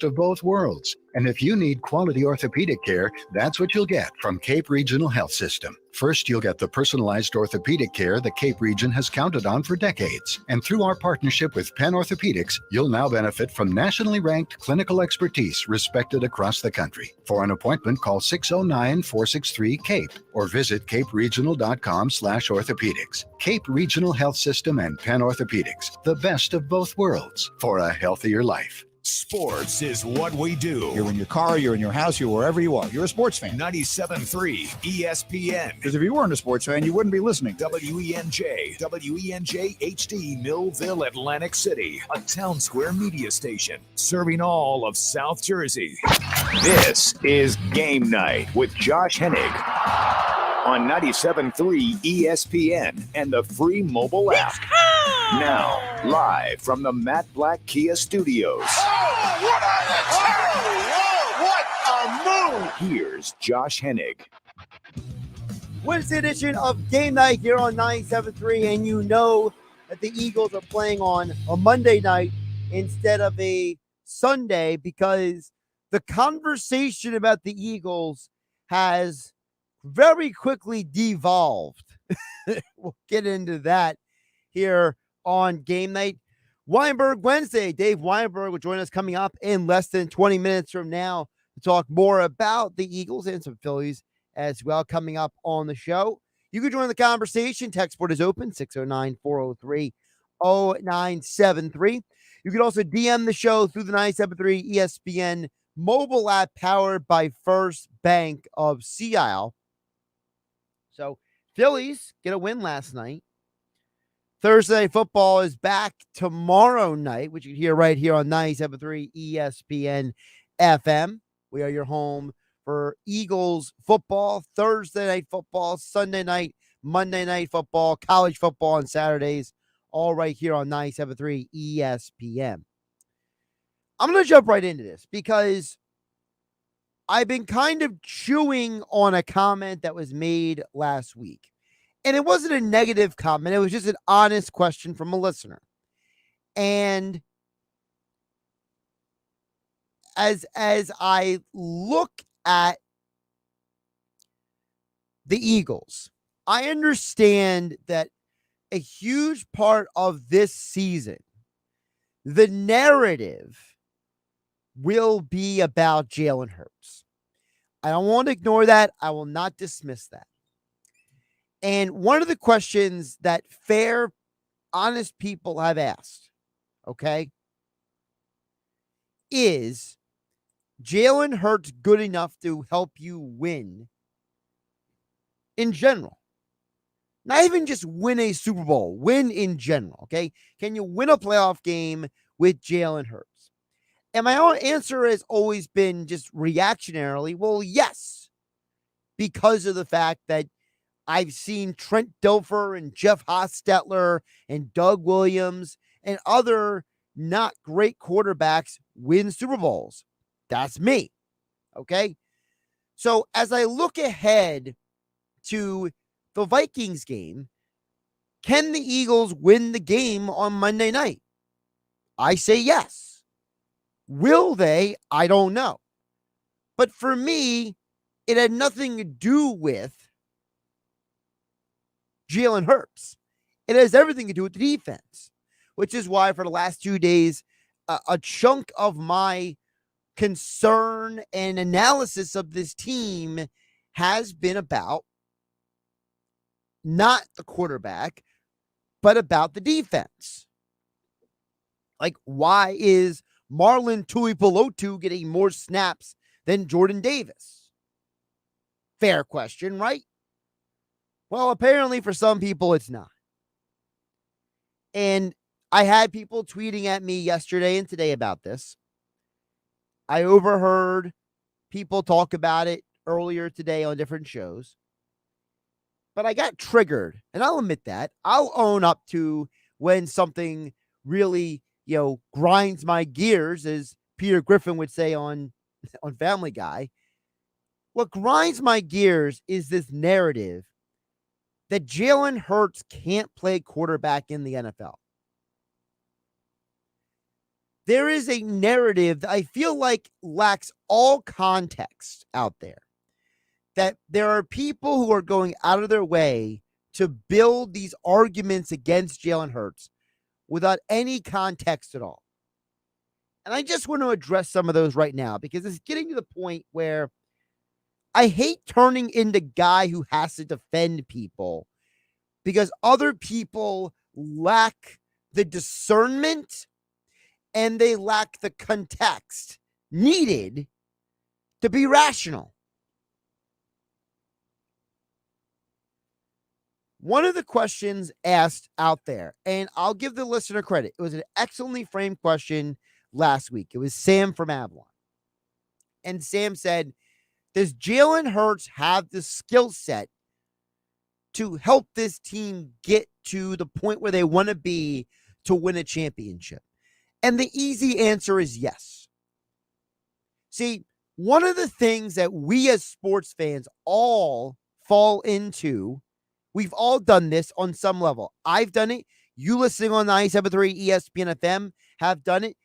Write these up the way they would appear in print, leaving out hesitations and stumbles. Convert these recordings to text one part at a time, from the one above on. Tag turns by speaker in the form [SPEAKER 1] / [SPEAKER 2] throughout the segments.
[SPEAKER 1] of both worlds. And if you need quality orthopedic care, that's what you'll get from Cape Regional Health System. First, you'll get the personalized orthopedic care the Cape region has counted on for decades. And through our partnership with Penn Orthopedics, you'll now benefit from nationally ranked clinical expertise respected across the country. For an appointment, call 609-463-CAPE or visit caperegional.com/orthopedics. Cape Regional Health System and Penn Orthopedics, the best of both worlds for a healthier life.
[SPEAKER 2] Sports is what we do.
[SPEAKER 3] You're in your car, you're in your house, you're wherever you are. You're a sports fan.
[SPEAKER 2] 97.3 ESPN.
[SPEAKER 3] Because if you weren't a sports fan, you wouldn't be listening.
[SPEAKER 2] WENJ HD, Millville, Atlantic City. A town square media station serving all of South Jersey. This is Game Night with Josh Hennig on 97.3 ESPN and the free mobile app. Now, live from the Matt Black Kia Studios.
[SPEAKER 4] What a move!
[SPEAKER 2] Here's Josh Hennig.
[SPEAKER 5] Wednesday edition of Game Night here on 97.3, and you know that the Eagles are playing on a Monday night instead of a Sunday because the conversation about the Eagles has very quickly devolved. We'll get into that here on Game Night. Weinberg Wednesday. Dave Weinberg will join us coming up in less than 20 minutes from now to talk more about the Eagles and some Phillies as well coming up on the show. You can join the conversation. Text board is open, 609-403-0973. You can also DM the show through the 973 ESPN mobile app powered by First Bank of Sea Isle. So Phillies get a win last night. Thursday Night Football is back tomorrow night, which you can hear right here on 97.3 ESPN FM. We are your home for Eagles football, Thursday Night Football, Sunday night, Monday Night Football, college football on Saturdays, all right here on 97.3 ESPN. I'm going to jump right into this because I've been kind of chewing on a comment that was made last week. And it wasn't a negative comment. It was just an honest question from a listener. And as I look at the Eagles, I understand that a huge part of this season, the narrative will be about Jalen Hurts. I don't want to ignore that. I will not dismiss that. And one of the questions that fair, honest people have asked, okay, is Jalen Hurts good enough to help you win in general? Not even just win a Super Bowl, win in general, okay? Can you win a playoff game with Jalen Hurts? And my own answer has always been just reactionarily, well, yes, because of the fact that I've seen Trent Dilfer and Jeff Hostetler and Doug Williams and other not great quarterbacks win Super Bowls. That's me. Okay. So as I look ahead to the Vikings game, can the Eagles win the game on Monday night? I say yes. Will they? I don't know. But for me, it had nothing to do with Jalen Hurts. It has everything to do with the defense, which is why for the last 2 days, a chunk of my concern and analysis of this team has been about not the quarterback, but about the defense. Like, why is Marlon Tuipulotu getting more snaps than Jordan Davis? Fair question, right? Well, apparently for some people, it's not. And I had people tweeting at me yesterday and today about this. I overheard people talk about it earlier today on different shows. But I got triggered, and I'll admit that. I'll own up to when something really, grinds my gears, as Peter Griffin would say on Family Guy. What grinds my gears is this narrative that Jalen Hurts can't play quarterback in the NFL. there is a narrative that I feel like lacks all context out there. That there are people who are going out of their way to build these arguments against Jalen Hurts without any context at all. And I just want to address some of those right now because it's getting to the point where I hate turning into guy who has to defend people because other people lack the discernment and they lack the context needed to be rational. One of the questions asked out there, and I'll give the listener credit, it was an excellently framed question last week. It was Sam from Avalon. And Sam said, does Jalen Hurts have the skill set to help this team get to the point where they want to be to win a championship? And the easy answer is yes. See, one of the things that we as sports fans all fall into, we've all done this on some level. I've done it. You listening on the 97.3 ESPN FM have done it.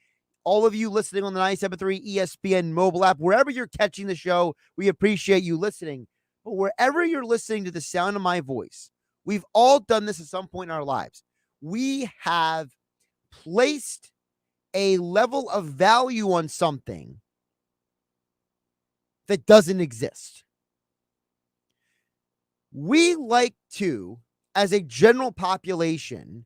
[SPEAKER 5] All of you listening on the 97.3 ESPN mobile app, wherever you're catching the show, we appreciate you listening. But wherever you're listening to the sound of my voice, we've all done this at some point in our lives. We have placed a level of value on something that doesn't exist. We like to, as a general population,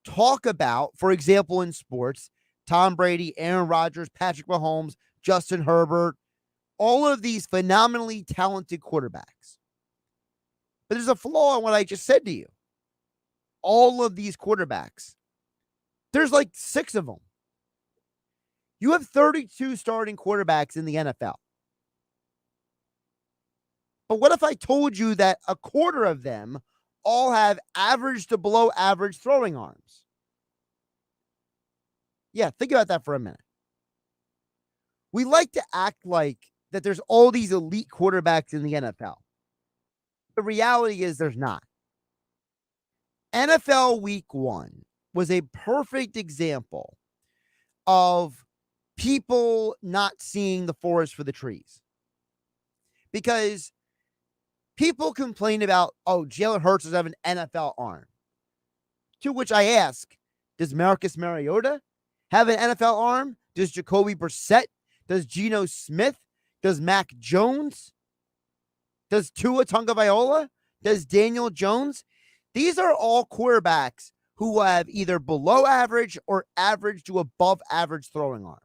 [SPEAKER 5] talk about, for example, in sports, Tom Brady, Aaron Rodgers, Patrick Mahomes, Justin Herbert, all of these phenomenally talented quarterbacks. But there's a flaw in what I just said to you. All of these quarterbacks, there's like 6 of them. You have 32 starting quarterbacks in the NFL. But what if I told you that a quarter of them all have average to below average throwing arms? Yeah, think about that for a minute. We like to act like that there's all these elite quarterbacks in the NFL. The reality is there's not. NFL Week 1 was a perfect example of people not seeing the forest for the trees. Because people complain about, oh, Jalen Hurts doesn't have an NFL arm. To which I ask, does Marcus Mariota have an NFL arm? Does Jacoby Brissett? Does Geno Smith? Does Mac Jones? Does Tua Tagovailoa? Does Daniel Jones? These are all quarterbacks who have either below average or average to above average throwing arms.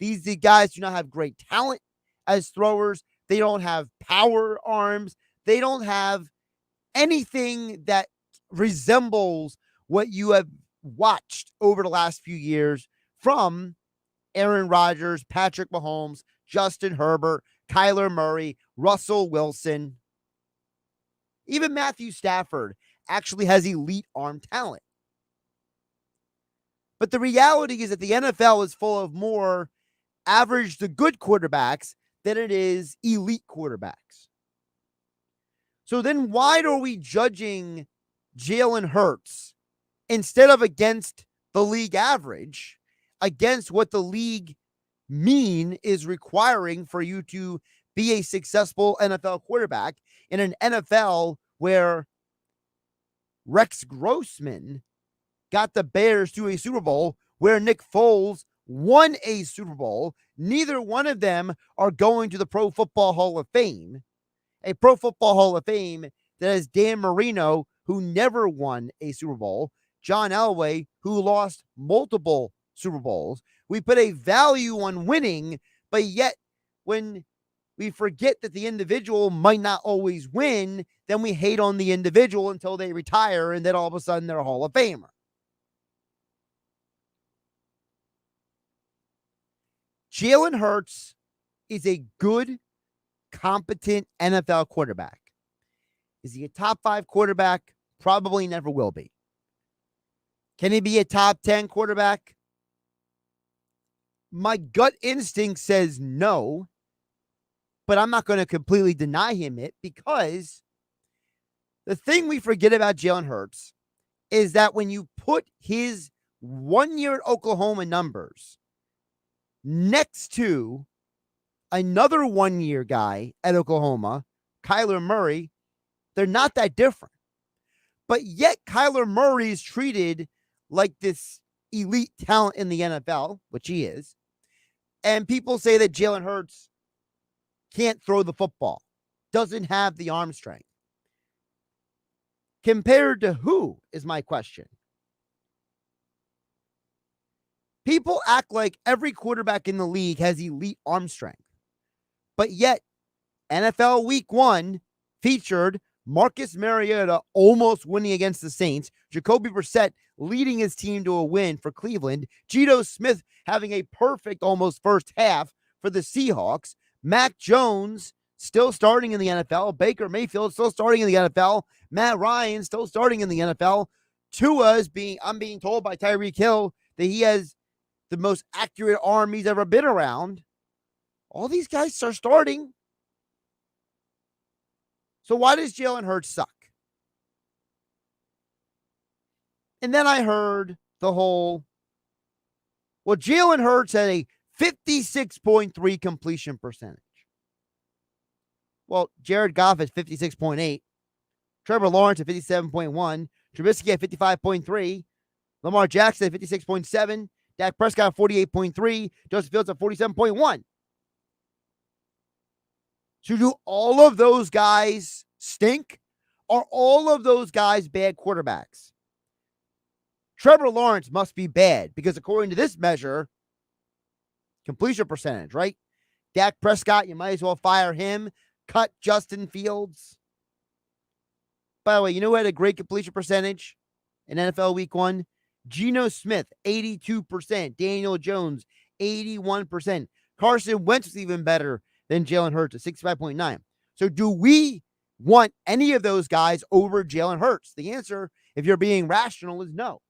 [SPEAKER 5] These guys do not have great talent as throwers. They don't have power arms. They don't have anything that resembles what you have watched over the last few years from Aaron Rodgers, Patrick Mahomes, Justin Herbert, Kyler Murray, Russell Wilson. Even Matthew Stafford actually has elite arm talent. But the reality is that the NFL is full of more average to good quarterbacks than it is elite quarterbacks. So then why are we judging Jalen Hurts instead of against the league average, against what the league mean is requiring for you to be a successful NFL quarterback in an NFL where Rex Grossman got the Bears to a Super Bowl, where Nick Foles won a Super Bowl? Neither one of them are going to the Pro Football Hall of Fame, a Pro Football Hall of Fame that has Dan Marino, who never won a Super Bowl, John Elway, who lost multiple Super Bowls. We put a value on winning, but yet when we forget that the individual might not always win, then we hate on the individual until they retire, and then all of a sudden they're a Hall of Famer. Jalen Hurts is a good, competent NFL quarterback. Is he a top 5 quarterback? Probably never will be. Can he be a top 10 quarterback? My gut instinct says no, but I'm not going to completely deny him it, because the thing we forget about Jalen Hurts is that when you put his 1-year at Oklahoma numbers next to another 1-year guy at Oklahoma, Kyler Murray, they're not that different. But yet Kyler Murray is treated like this elite talent in the NFL, which he is. And people say that Jalen Hurts can't throw the football, doesn't have the arm strength. Compared to who is my question? People act like every quarterback in the league has elite arm strength. But yet, NFL Week 1 featured Marcus Mariota almost winning against the Saints, Jacoby Brissett leading his team to a win for Cleveland, Geno Smith having a perfect almost first half for the Seahawks, Mac Jones still starting in the NFL, Baker Mayfield still starting in the NFL, Matt Ryan still starting in the NFL, I'm being told by Tyreek Hill that he has the most accurate arm he's ever been around. All these guys are starting. So why does Jalen Hurts suck? And then I heard the whole, well, Jalen Hurts had a 56.3 completion percentage. Well, Jared Goff at 56.8. Trevor Lawrence at 57.1. Trubisky at 55.3. Lamar Jackson at 56.7. Dak Prescott at 48.3. Joseph Fields at 47.1. So do all of those guys stink? Are all of those guys bad quarterbacks? Trevor Lawrence must be bad because according to this measure, completion percentage, right? Dak Prescott, you might as well fire him. Cut Justin Fields. By the way, you know who had a great completion percentage in NFL Week 1? Geno Smith, 82%. Daniel Jones, 81%. Carson Wentz was even better than Jalen Hurts at 65.9. So do we want any of those guys over Jalen Hurts? The answer, if you're being rational, is no.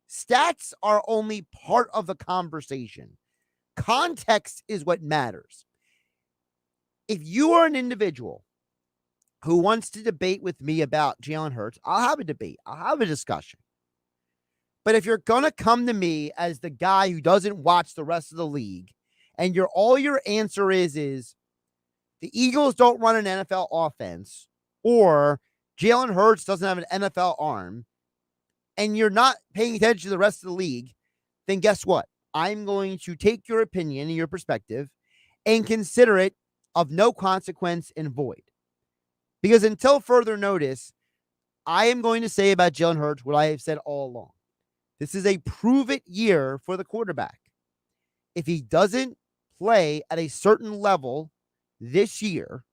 [SPEAKER 5] Stats are only part of the conversation. Context is what matters. If you are an individual who wants to debate with me about Jalen Hurts, I'll have a debate. I'll have a discussion. But if you're going to come to me as the guy who doesn't watch the rest of the league, and all your answer is the Eagles don't run an NFL offense, or Jalen Hurts doesn't have an NFL arm, and you're not paying attention to the rest of the league, then guess what? I'm going to take your opinion and your perspective and consider it of no consequence and void. Because until further notice, I am going to say about Jalen Hurts what I have said all along. This is a prove-it year for the quarterback. If he doesn't play at a certain level this year,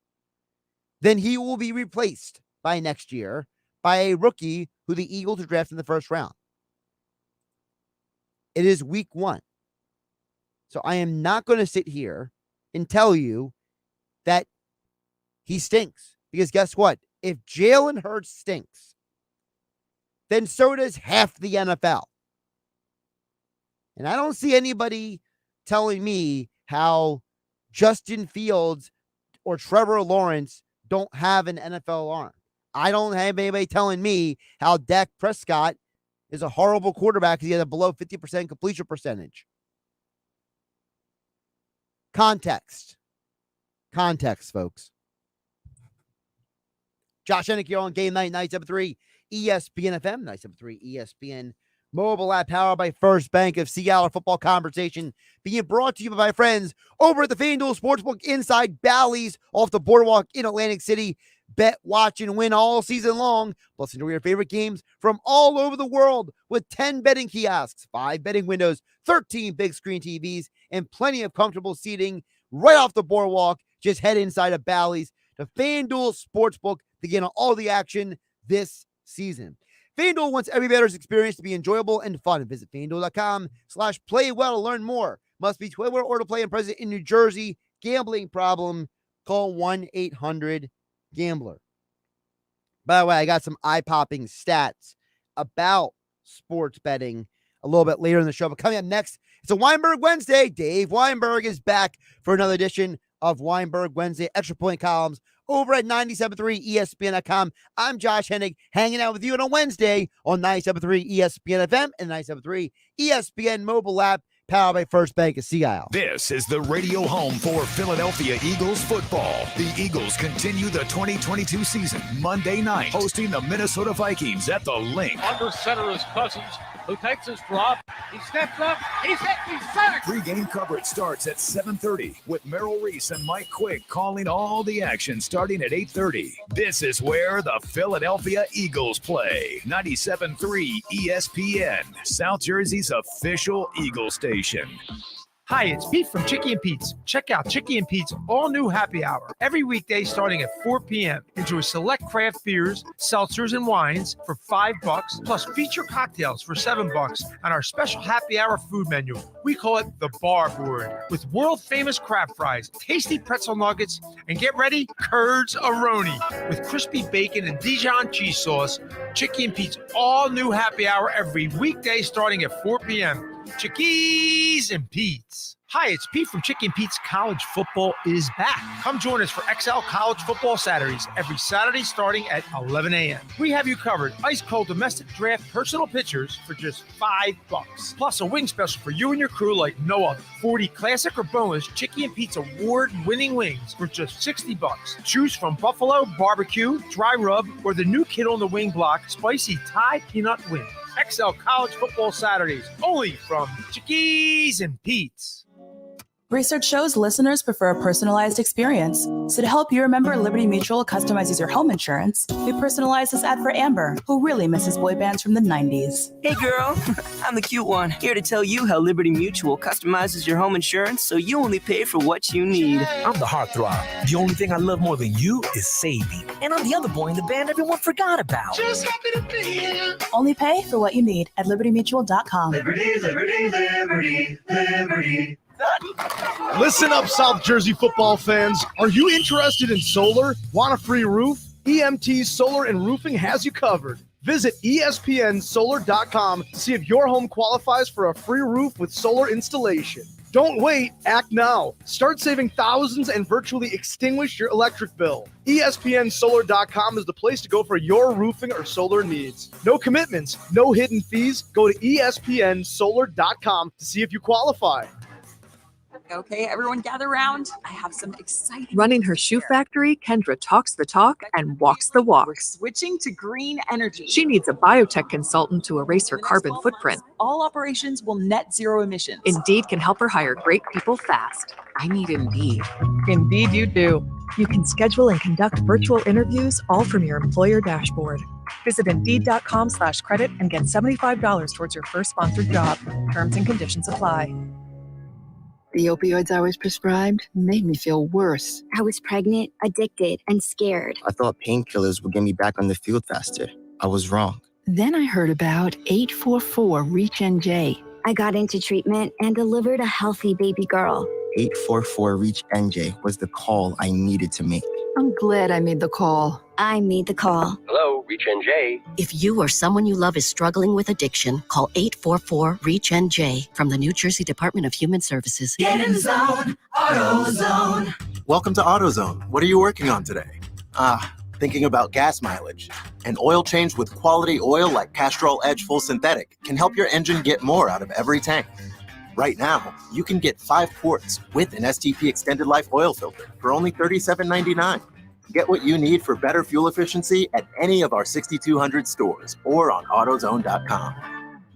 [SPEAKER 5] then he will be replaced by next year by a rookie who the Eagles are drafting in the first round. It is week 1. So I am not going to sit here and tell you that he stinks. Because guess what? If Jalen Hurts stinks, then so does half the NFL. And I don't see anybody telling me how Justin Fields or Trevor Lawrence don't have an NFL arm. I don't have anybody telling me how Dak Prescott is a horrible quarterback because he has a below 50% completion percentage. Context, folks. Josh Hennig here on Game Night 97.3 ESPN FM, 97.3 ESPN mobile app powered by First Bank of Seattle. Football conversation being brought to you by my friends over at the FanDuel Sportsbook inside Bally's off the boardwalk in Atlantic City. Bet, watch, and win all season long. Plus, enjoy your favorite games from all over the world with 10 betting kiosks, 5 betting windows, 13 big screen TVs, and plenty of comfortable seating right off the boardwalk. Just head inside of Bally's to FanDuel Sportsbook to get on all the action this season. FanDuel wants every bettor's experience to be enjoyable and fun. Visit FanDuel.com/playwell to learn more. Must be 21 or to play and present in New Jersey. Gambling problem? Call 1-800-GAMBLER. By the way, I got some eye-popping stats about sports betting a little bit later in the show. But coming up next, it's a Weinberg Wednesday. Dave Weinberg is back for another edition of Weinberg Wednesday. Extra point columns over at 97.3 ESPN.com. I'm Josh Hennig, hanging out with you on a Wednesday on 97.3 ESPN FM and 97.3 ESPN mobile app, powered by First Bank of Sea Isle.
[SPEAKER 2] This is the radio home for Philadelphia Eagles football. The Eagles continue the 2022 season Monday night, hosting the Minnesota Vikings at the Link.
[SPEAKER 6] Under center is Cousins, who takes his drop. He steps up. He's hit. He's sacked.
[SPEAKER 2] Pre-game coverage starts at 7:30 with Merrill Reese and Mike Quick calling all the action starting at 8:30. This is where the Philadelphia Eagles play. 97.3 ESPN, South Jersey's official Eagle station.
[SPEAKER 7] Hi, it's Pete from Chicky and Pete's. Check out Chicky and Pete's all-new happy hour every weekday starting at 4 p.m. Enjoy select craft beers, seltzers, and wines for $5, plus feature cocktails for $7 on our special happy hour food menu. We call it the Bar Board, with world-famous crab fries, tasty pretzel nuggets, and get ready, Curds Aroni, with crispy bacon and Dijon cheese sauce. Chicky and Pete's all-new happy hour every weekday starting at 4 p.m. Chickies and Pete's. Hi, it's Pete from Chicky and Pete's. College football is back. Come join us for XL College Football Saturdays every Saturday starting at 11 a.m. We have you covered. Ice cold domestic draft personal pitchers for just $5. Plus a wing special for you and your crew like no other. 40 classic or bonus Chicky and Pete's award-winning wings for just $60. Choose from buffalo, barbecue, dry rub, or the new kid on the wing block, spicy Thai peanut wings. XL College Football Saturdays, only from Chickies and Pete's.
[SPEAKER 8] Research shows listeners prefer a personalized experience. So to help you remember, Liberty Mutual customizes your home insurance. We personalized this ad for Amber, who really misses boy bands from the 90s.
[SPEAKER 9] Hey girl, I'm the cute one, here to tell you how Liberty Mutual customizes your home insurance so you only pay for what you need.
[SPEAKER 10] I'm the heartthrob. The only thing I love more than you is saving. And I'm the other boy in the band everyone forgot about.
[SPEAKER 4] Just happy to be here.
[SPEAKER 8] Only pay for what you need at libertymutual.com.
[SPEAKER 4] Liberty, liberty, liberty, liberty.
[SPEAKER 11] Listen up, South Jersey football fans. Are you interested in solar? Want a free roof? EMT Solar and Roofing has you covered. Visit ESPNsolar.com to see if your home qualifies for a free roof with solar installation. Don't wait, act now. Start saving thousands and virtually extinguish your electric bill. ESPNsolar.com is the place to go for your roofing or solar needs. No commitments, no hidden fees. Go to ESPNsolar.com to see if you qualify.
[SPEAKER 12] Okay, everyone gather around. I have some exciting.
[SPEAKER 13] Running her shoe factory, Kendra talks the talk and walks the walk.
[SPEAKER 12] We're switching to green energy.
[SPEAKER 13] She needs a biotech consultant to erase her carbon footprint.
[SPEAKER 12] All operations will net zero emissions.
[SPEAKER 13] Indeed can help her hire great people fast.
[SPEAKER 12] I need Indeed.
[SPEAKER 13] Indeed you do. You can schedule and conduct virtual interviews all from your employer dashboard. Visit Indeed.com/credit and get $75 towards your first sponsored job. Terms and conditions apply.
[SPEAKER 14] The opioids I was prescribed made me feel worse.
[SPEAKER 15] I was pregnant, addicted, and scared.
[SPEAKER 16] I thought painkillers would get me back on the field faster. I was wrong.
[SPEAKER 14] Then I heard about 844-REACH-NJ.
[SPEAKER 15] I got into treatment and delivered a healthy baby girl.
[SPEAKER 16] 844-REACH-NJ was the call I needed to make.
[SPEAKER 14] I'm glad I made the call.
[SPEAKER 15] I made the call.
[SPEAKER 17] Hello, REACH-NJ.
[SPEAKER 18] If you or someone you love is struggling with addiction, call 844-REACH-NJ from the New Jersey Department of Human Services.
[SPEAKER 19] Get in the zone, AutoZone.
[SPEAKER 20] Welcome to AutoZone. What are you working on today? Thinking about gas mileage. An oil change with quality oil like Castrol Edge Full Synthetic can help your engine get more out of every tank. Right now, you can get 5 quarts with an STP Extended Life oil filter for only $37.99. Get what you need for better fuel efficiency at any of our 6,200 stores or on AutoZone.com.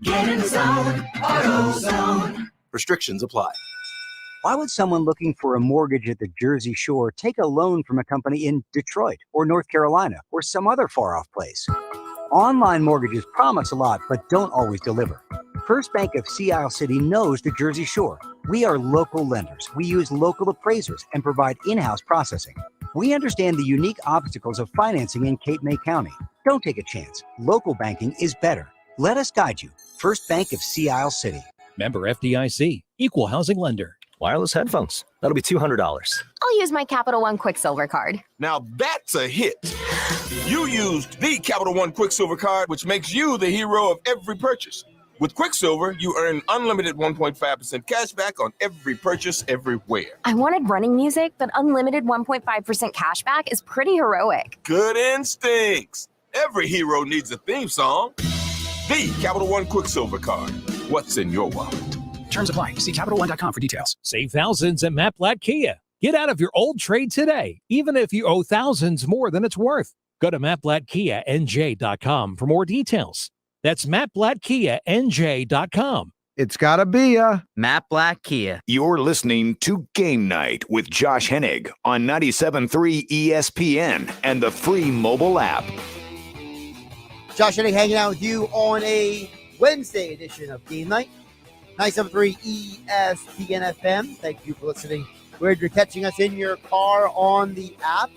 [SPEAKER 19] Get in the zone, AutoZone.
[SPEAKER 20] Restrictions apply.
[SPEAKER 21] Why would someone looking for a mortgage at the Jersey Shore take a loan from a company in Detroit or North Carolina or some other far-off place? Online mortgages promise a lot, but don't always deliver. First Bank of Sea Isle City knows the Jersey Shore. We are local lenders. We use local appraisers and provide in-house processing. We understand the unique obstacles of financing in Cape May County. Don't take a chance. Local banking is better. Let us guide you. First Bank of Sea Isle City.
[SPEAKER 22] Member FDIC. Equal housing lender.
[SPEAKER 10] Wireless headphones. That'll be $200.
[SPEAKER 23] I'll use my Capital One Quicksilver card.
[SPEAKER 24] Now that's a hit. You used the Capital One Quicksilver card, which makes you the hero of every purchase.
[SPEAKER 1] With Quicksilver, you earn unlimited 1.5% cash back on every purchase everywhere.
[SPEAKER 23] I wanted running music, but unlimited 1.5% cash back is pretty heroic.
[SPEAKER 1] Good instincts. Every hero needs a theme song. The Capital One Quicksilver card. What's in your wallet?
[SPEAKER 3] Terms apply. See CapitalOne.com for details.
[SPEAKER 22] Save thousands at Matt Blatt Kia. Get out of your old trade today, even if you owe thousands more than it's worth. Go to MattBlattKiaNJ.com for more details. That's MattBlattKiaNJ.com.
[SPEAKER 17] It's gotta be a
[SPEAKER 24] Matt Blatt Kia.
[SPEAKER 2] You're listening to Game Night with Josh Hennig on 97.3 ESPN and the free mobile app.
[SPEAKER 5] Josh Hennig hanging out with you on a Wednesday edition of Game Night. 97.3 ESPN FM. Thank you for listening. Whether you're catching us in your car on the app.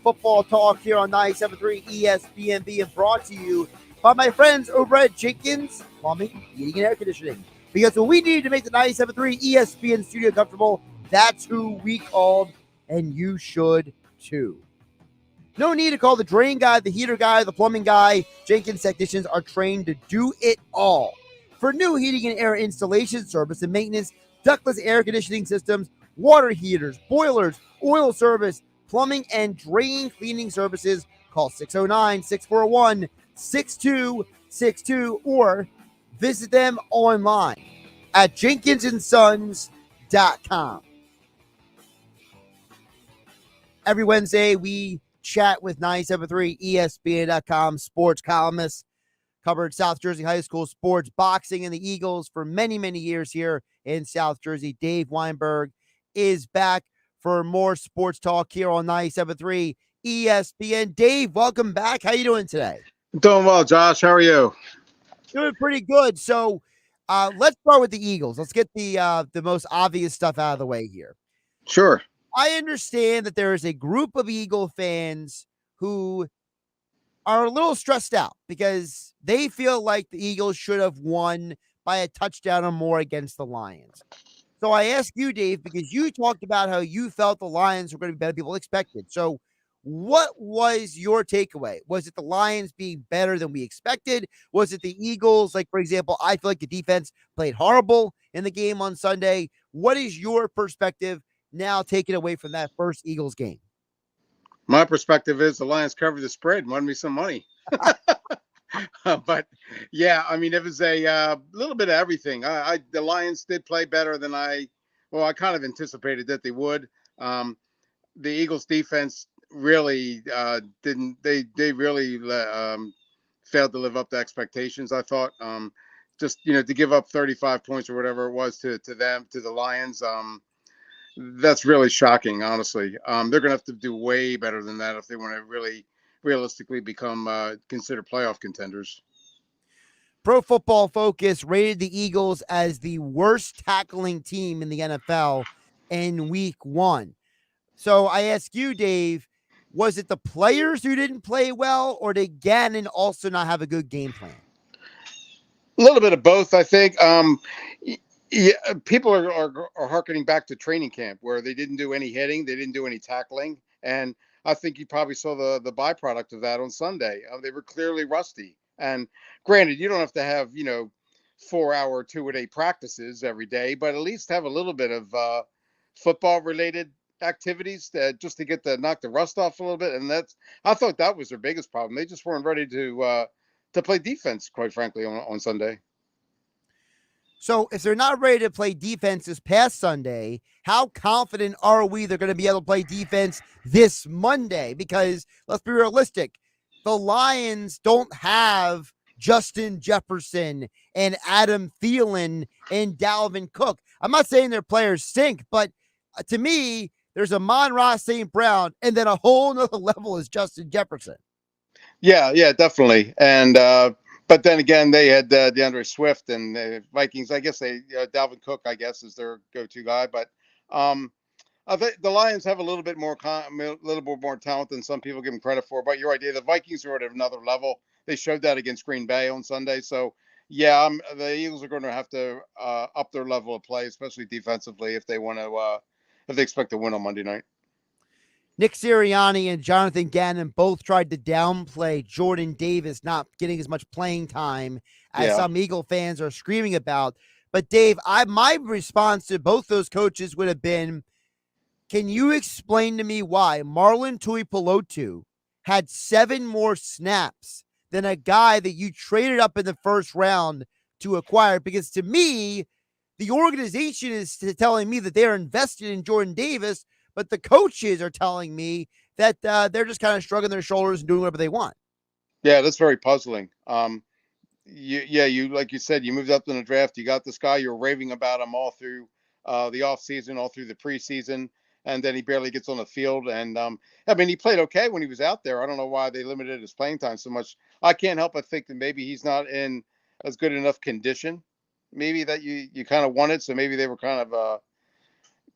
[SPEAKER 5] Football talk here on 97.3 ESPN being brought to you by my friends over at Jenkins Plumbing, Heating, and Air Conditioning. Because when we needed to make the 97.3 ESPN studio comfortable, that's who we called, and you should too. No need to call the drain guy, the heater guy, the plumbing guy. Jenkins technicians are trained to do it all. For new heating and air installation, service and maintenance, ductless air conditioning systems, water heaters, boilers, oil service, plumbing and drain cleaning services, call 609-641-6262 or visit them online at jenkinsandsons.com. Every Wednesday, we chat with 97.3 ESPN.com sports columnists, covered South Jersey high school sports, boxing, and the Eagles for many, many years here in South Jersey. Dave Weinberg is back for more sports talk here on 97.3 ESPN. Dave, welcome back. How you doing today?
[SPEAKER 25] Doing well, Josh. How are you?
[SPEAKER 5] Doing pretty good. So let's start with the Eagles. Let's get the most obvious stuff out of the way here.
[SPEAKER 25] Sure.
[SPEAKER 5] I understand that there is a group of Eagle fans who are a little stressed out because they feel like the Eagles should have won by a touchdown or more against the Lions. So I ask you, Dave, because you talked about how you felt the Lions were going to be better than people expected. So what was your takeaway? Was it the Lions being better than we expected? Was it the Eagles? Like, for example, I feel like the defense played horrible in the game on Sunday. What is your perspective now taken away from that first Eagles game?
[SPEAKER 25] My perspective is the Lions covered the spread and won me some money. But yeah, I mean, it was a little bit of everything. The Lions did play better than I kind of anticipated that they would. The Eagles defense really didn't. They really failed to live up to expectations. I thought just to give up 35 points or whatever it was to the Lions. That's really shocking, honestly. They're going to have to do way better than that if they want to really realistically become considered playoff contenders.
[SPEAKER 5] Pro Football Focus rated the Eagles as the worst tackling team in the NFL in week 1. So I ask you, Dave, was it the players who didn't play well, or did Gannon also not have a good game plan?
[SPEAKER 25] A little bit of both, I think. Yeah, people are hearkening back to training camp where they didn't do any hitting, they didn't do any tackling, and I think you probably saw the byproduct of that on Sunday. They were clearly rusty. And granted, you don't have to have 4-hour 2-a-day practices every day, but at least have a little bit of football related activities just to get knock the rust off a little bit. And I thought that was their biggest problem. They just weren't ready to play defense, quite frankly, on Sunday.
[SPEAKER 5] So if they're not ready to play defense this past Sunday, how confident are we they're going to be able to play defense this Monday? Because let's be realistic. The Lions don't have Justin Jefferson and Adam Thielen and Dalvin Cook. I'm not saying their players stink, but to me, there's Amon-Ra St. Brown, and then a whole nother level is Justin Jefferson. Yeah,
[SPEAKER 25] definitely. And but then again, they had DeAndre Swift and the Vikings. I guess Dalvin Cook, I guess, is their go-to guy. But I think the Lions have a little bit more talent than some people give them credit for. But you're right, the Vikings are at another level. They showed that against Green Bay on Sunday. So yeah, the Eagles are going to have to up their level of play, especially defensively, if they want to if they expect to win on Monday night.
[SPEAKER 5] Nick Sirianni and Jonathan Gannon both tried to downplay Jordan Davis not getting as much playing time as some Eagle fans are screaming about. But Dave, my response to both those coaches would have been, can you explain to me why Marlon Tuipulotu had 7 more snaps than a guy that you traded up in the first round to acquire? Because to me, the organization is telling me that they're invested in Jordan Davis, but the coaches are telling me that they're just kind of shrugging their shoulders and doing whatever they want.
[SPEAKER 25] Yeah, that's very puzzling. You like you said, you moved up in the draft. You got this guy. You're raving about him all through the off season, all through the preseason, and then he barely gets on the field. And I mean, he played okay when he was out there. I don't know why they limited his playing time so much. I can't help but think that maybe he's not in as good enough condition. Maybe that you kind of wanted, so maybe they were kind of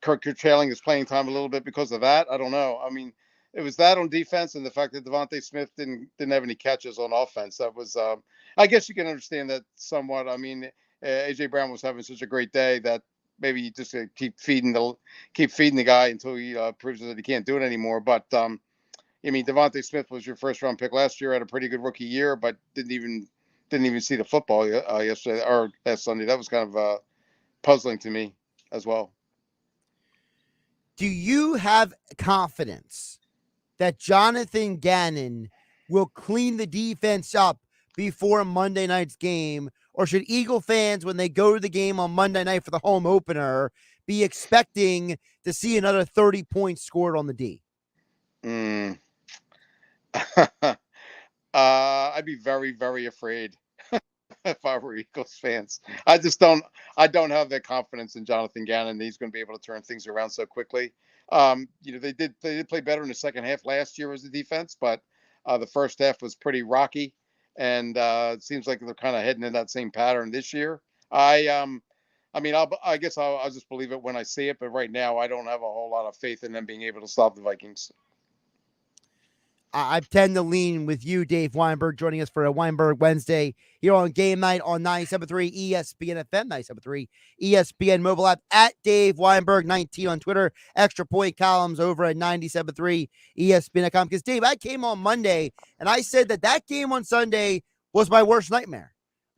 [SPEAKER 25] curtailing his playing time a little bit because of that. I don't know. I mean, it was that on defense and the fact that Devontae Smith didn't have any catches on offense. That was, I guess you can understand that somewhat. I mean, AJ Brown was having such a great day that maybe you just keep feeding the guy until he proves that he can't do it anymore. But I mean, Devontae Smith was your first round pick last year, had a pretty good rookie year, but didn't even see the football yesterday or last Sunday. That was kind of puzzling to me as well.
[SPEAKER 5] Do you have confidence that Jonathan Gannon will clean the defense up before Monday night's game? Or should Eagle fans, when they go to the game on Monday night for the home opener, be expecting to see another 30 points scored on the D?
[SPEAKER 25] I'd be very, very afraid if I were Eagles fans. I don't have that confidence in Jonathan Gannon that he's going to be able to turn things around so quickly. They did play better in the second half last year as a defense, but the first half was pretty rocky, and it seems like they're kind of heading in that same pattern this year. I guess I'll just believe it when I see it, but right now I don't have a whole lot of faith in them being able to stop the Vikings.
[SPEAKER 5] I tend to lean with you, Dave Weinberg, joining us for a Weinberg Wednesday here on Game Night on 97.3 ESPN FM, 97.3 ESPN mobile app, at Dave Weinberg 19 on Twitter. Extra point columns over at 97.3 ESPN.com. Because, Dave, I came on Monday and I said that game on Sunday was my worst nightmare.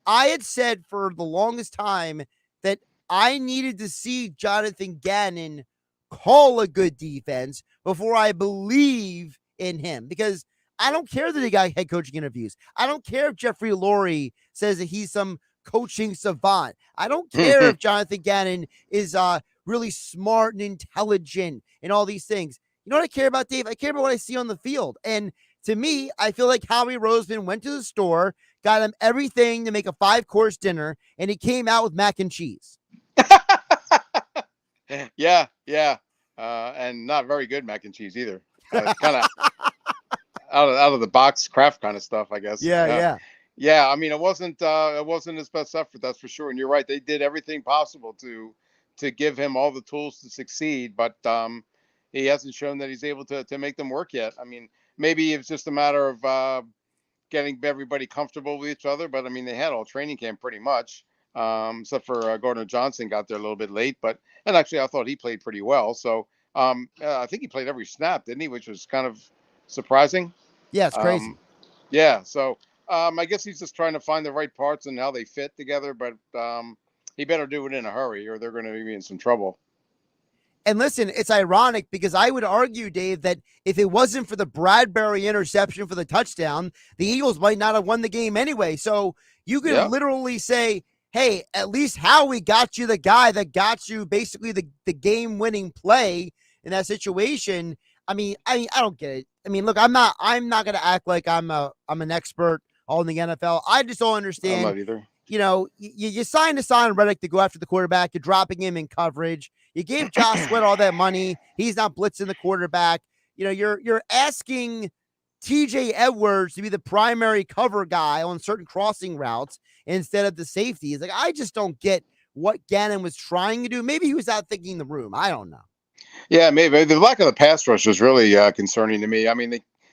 [SPEAKER 5] I had said for the longest time that I needed to see Jonathan Gannon call a good defense before I believe in him, because I don't care that he got head coaching interviews. I don't care if Jeffrey Lurie says that he's some coaching savant. I don't care if Jonathan Gannon is really smart and intelligent and all these things. You know what I care about, Dave? I care about what I see on the field. And to me, I feel like Howie Roseman went to the store, got him everything to make a 5-course dinner, and he came out with mac and cheese.
[SPEAKER 25] Yeah. And not very good mac and cheese either. Kind of out of the box craft kind of stuff, I guess. Yeah. I mean, it wasn't his best effort, that's for sure. And you're right; they did everything possible to give him all the tools to succeed, but he hasn't shown that he's able to make them work yet. I mean, maybe it's just a matter of getting everybody comfortable with each other. But I mean, they had all training camp pretty much, except for Gardner Johnson got there a little bit late. And actually, I thought he played pretty well. So. I think he played every snap, didn't he? Which was kind of surprising.
[SPEAKER 5] Yeah, it's crazy.
[SPEAKER 25] So I guess he's just trying to find the right parts and how they fit together. But he better do it in a hurry, or they're going to be in some trouble.
[SPEAKER 5] And listen, it's ironic because I would argue, Dave, that if it wasn't for the Bradbury interception for the touchdown, the Eagles might not have won the game anyway. So you could literally say, hey, at least Howie got you the guy that got you basically the game-winning play in that situation. I mean, I don't get it. I mean, look, I'm not going to act like I'm an expert on the NFL. I just don't understand.
[SPEAKER 25] I'm not either.
[SPEAKER 5] You know, you signed Hassan Reddick to go after the quarterback. You're dropping him in coverage. You gave Josh Sweat all that money. He's not blitzing the quarterback. You know, you're asking TJ Edwards to be the primary cover guy on certain crossing routes instead of the safeties. Like, I just don't get what Gannon was trying to do. Maybe he was out thinking the room. I don't know.
[SPEAKER 25] Yeah, maybe the lack of the pass rush was really concerning to me. I mean,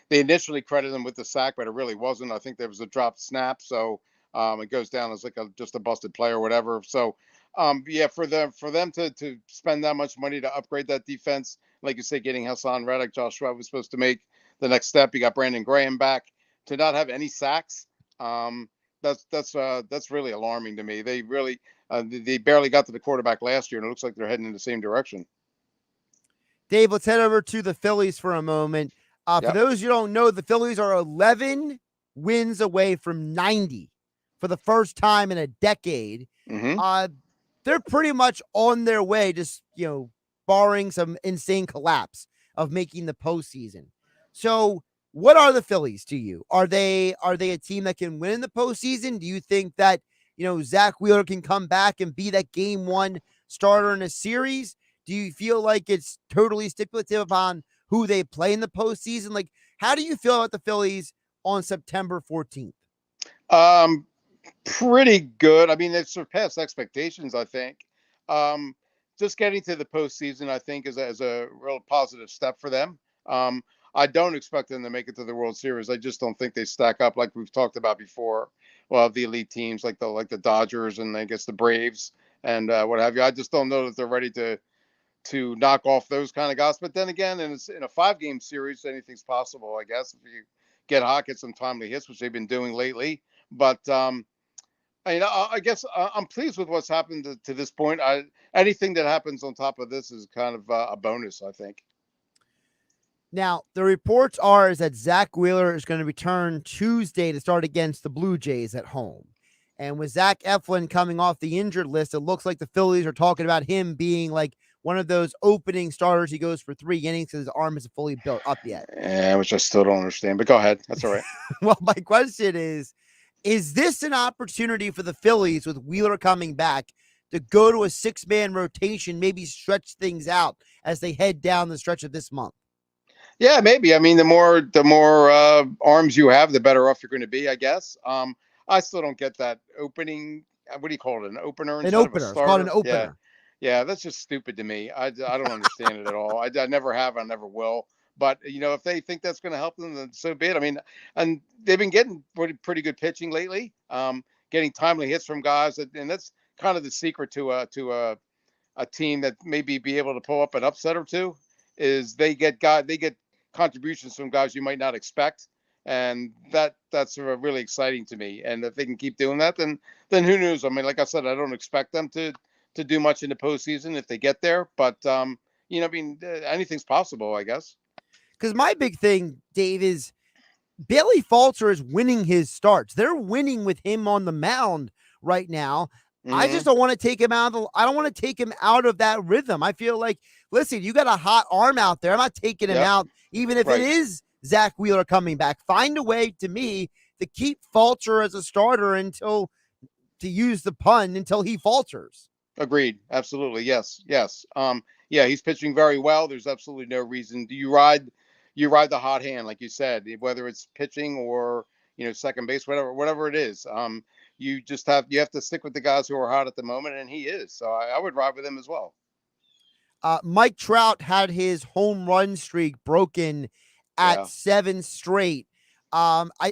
[SPEAKER 25] they initially credited him with the sack, but it really wasn't. I think there was a dropped snap, so it goes down as like just a busted play or whatever. So, for them to spend that much money to upgrade that defense, like you say, getting Hassan Reddick, Josh Sweat was supposed to make the next step. You got Brandon Graham back, to not have any sacks. that's really alarming to me. They really they barely got to the quarterback last year, and it looks like they're heading in the same direction.
[SPEAKER 5] Dave, let's head over to the Phillies for a moment. For those you don't know, the Phillies are 11 wins away from 90 for the first time in a decade. They're pretty much on their way, just, barring some insane collapse of making the postseason. So what are the Phillies to you? Are they a team that can win in the postseason? Do you think that, Zach Wheeler can come back and be that game one starter in a series? Do you feel like it's totally stipulative upon who they play in the postseason? Like, how do you feel about the Phillies on September 14th?
[SPEAKER 25] Pretty good. I mean, they've surpassed expectations, I think. Just getting to the postseason, I think, is a real positive step for them. I don't expect them to make it to the World Series. I just don't think they stack up like we've talked about before. Well, the elite teams like the Dodgers and I guess the Braves and what have you. I just don't know that they're ready to knock off those kind of guys. But then again, in a 5-game series, anything's possible, I guess, if you get hot, get some timely hits, which they've been doing lately. But I guess I'm pleased with what's happened to this point. Anything that happens on top of this is kind of a bonus, I think.
[SPEAKER 5] Now, the reports is that Zach Wheeler is going to return Tuesday to start against the Blue Jays at home. And with Zach Eflin coming off the injured list, it looks like the Phillies are talking about him being like one of those opening starters. He goes for 3 innings because his arm isn't fully built up yet.
[SPEAKER 25] Yeah, which I still don't understand, but go ahead. That's all right.
[SPEAKER 5] Well, my question is this an opportunity for the Phillies with Wheeler coming back to go to a 6-man rotation, maybe stretch things out as they head down the stretch of this month?
[SPEAKER 25] Yeah, maybe. I mean, the more arms you have, the better off you're going to be, I guess. I still don't get that opening. What do you call it? An opener?
[SPEAKER 5] An opener. It's called an opener.
[SPEAKER 25] Yeah, that's just stupid to me. I don't understand it at all. I never have. I never will. But, if they think that's going to help them, then so be it. I mean, and they've been getting pretty good pitching lately, getting timely hits from guys. And that's kind of the secret to a team that maybe be able to pull up an upset or two is they get contributions from guys you might not expect. And that's really exciting to me. And if they can keep doing that, then who knows? I mean, like I said, I don't expect them to do much in the postseason if they get there. But, anything's possible, I guess.
[SPEAKER 5] Because my big thing, Dave, is Bailey Falter is winning his starts. They're winning with him on the mound right now. I just don't want to take him out. I don't want to take him out of that rhythm. I feel like, listen, you got a hot arm out there. I'm not taking him out, even if it is Zach Wheeler coming back. Find a way to me to keep Falter as a starter until, to use the pun, until he falters.
[SPEAKER 25] Agreed. Absolutely. Yes. Yeah, he's pitching very well. There's absolutely no reason. You ride the hot hand, like you said, whether it's pitching or, second base, whatever it is. You have to stick with the guys who are hot at the moment, and he is. So I would ride with him as well.
[SPEAKER 5] Mike Trout had his home run streak broken at 7 straight.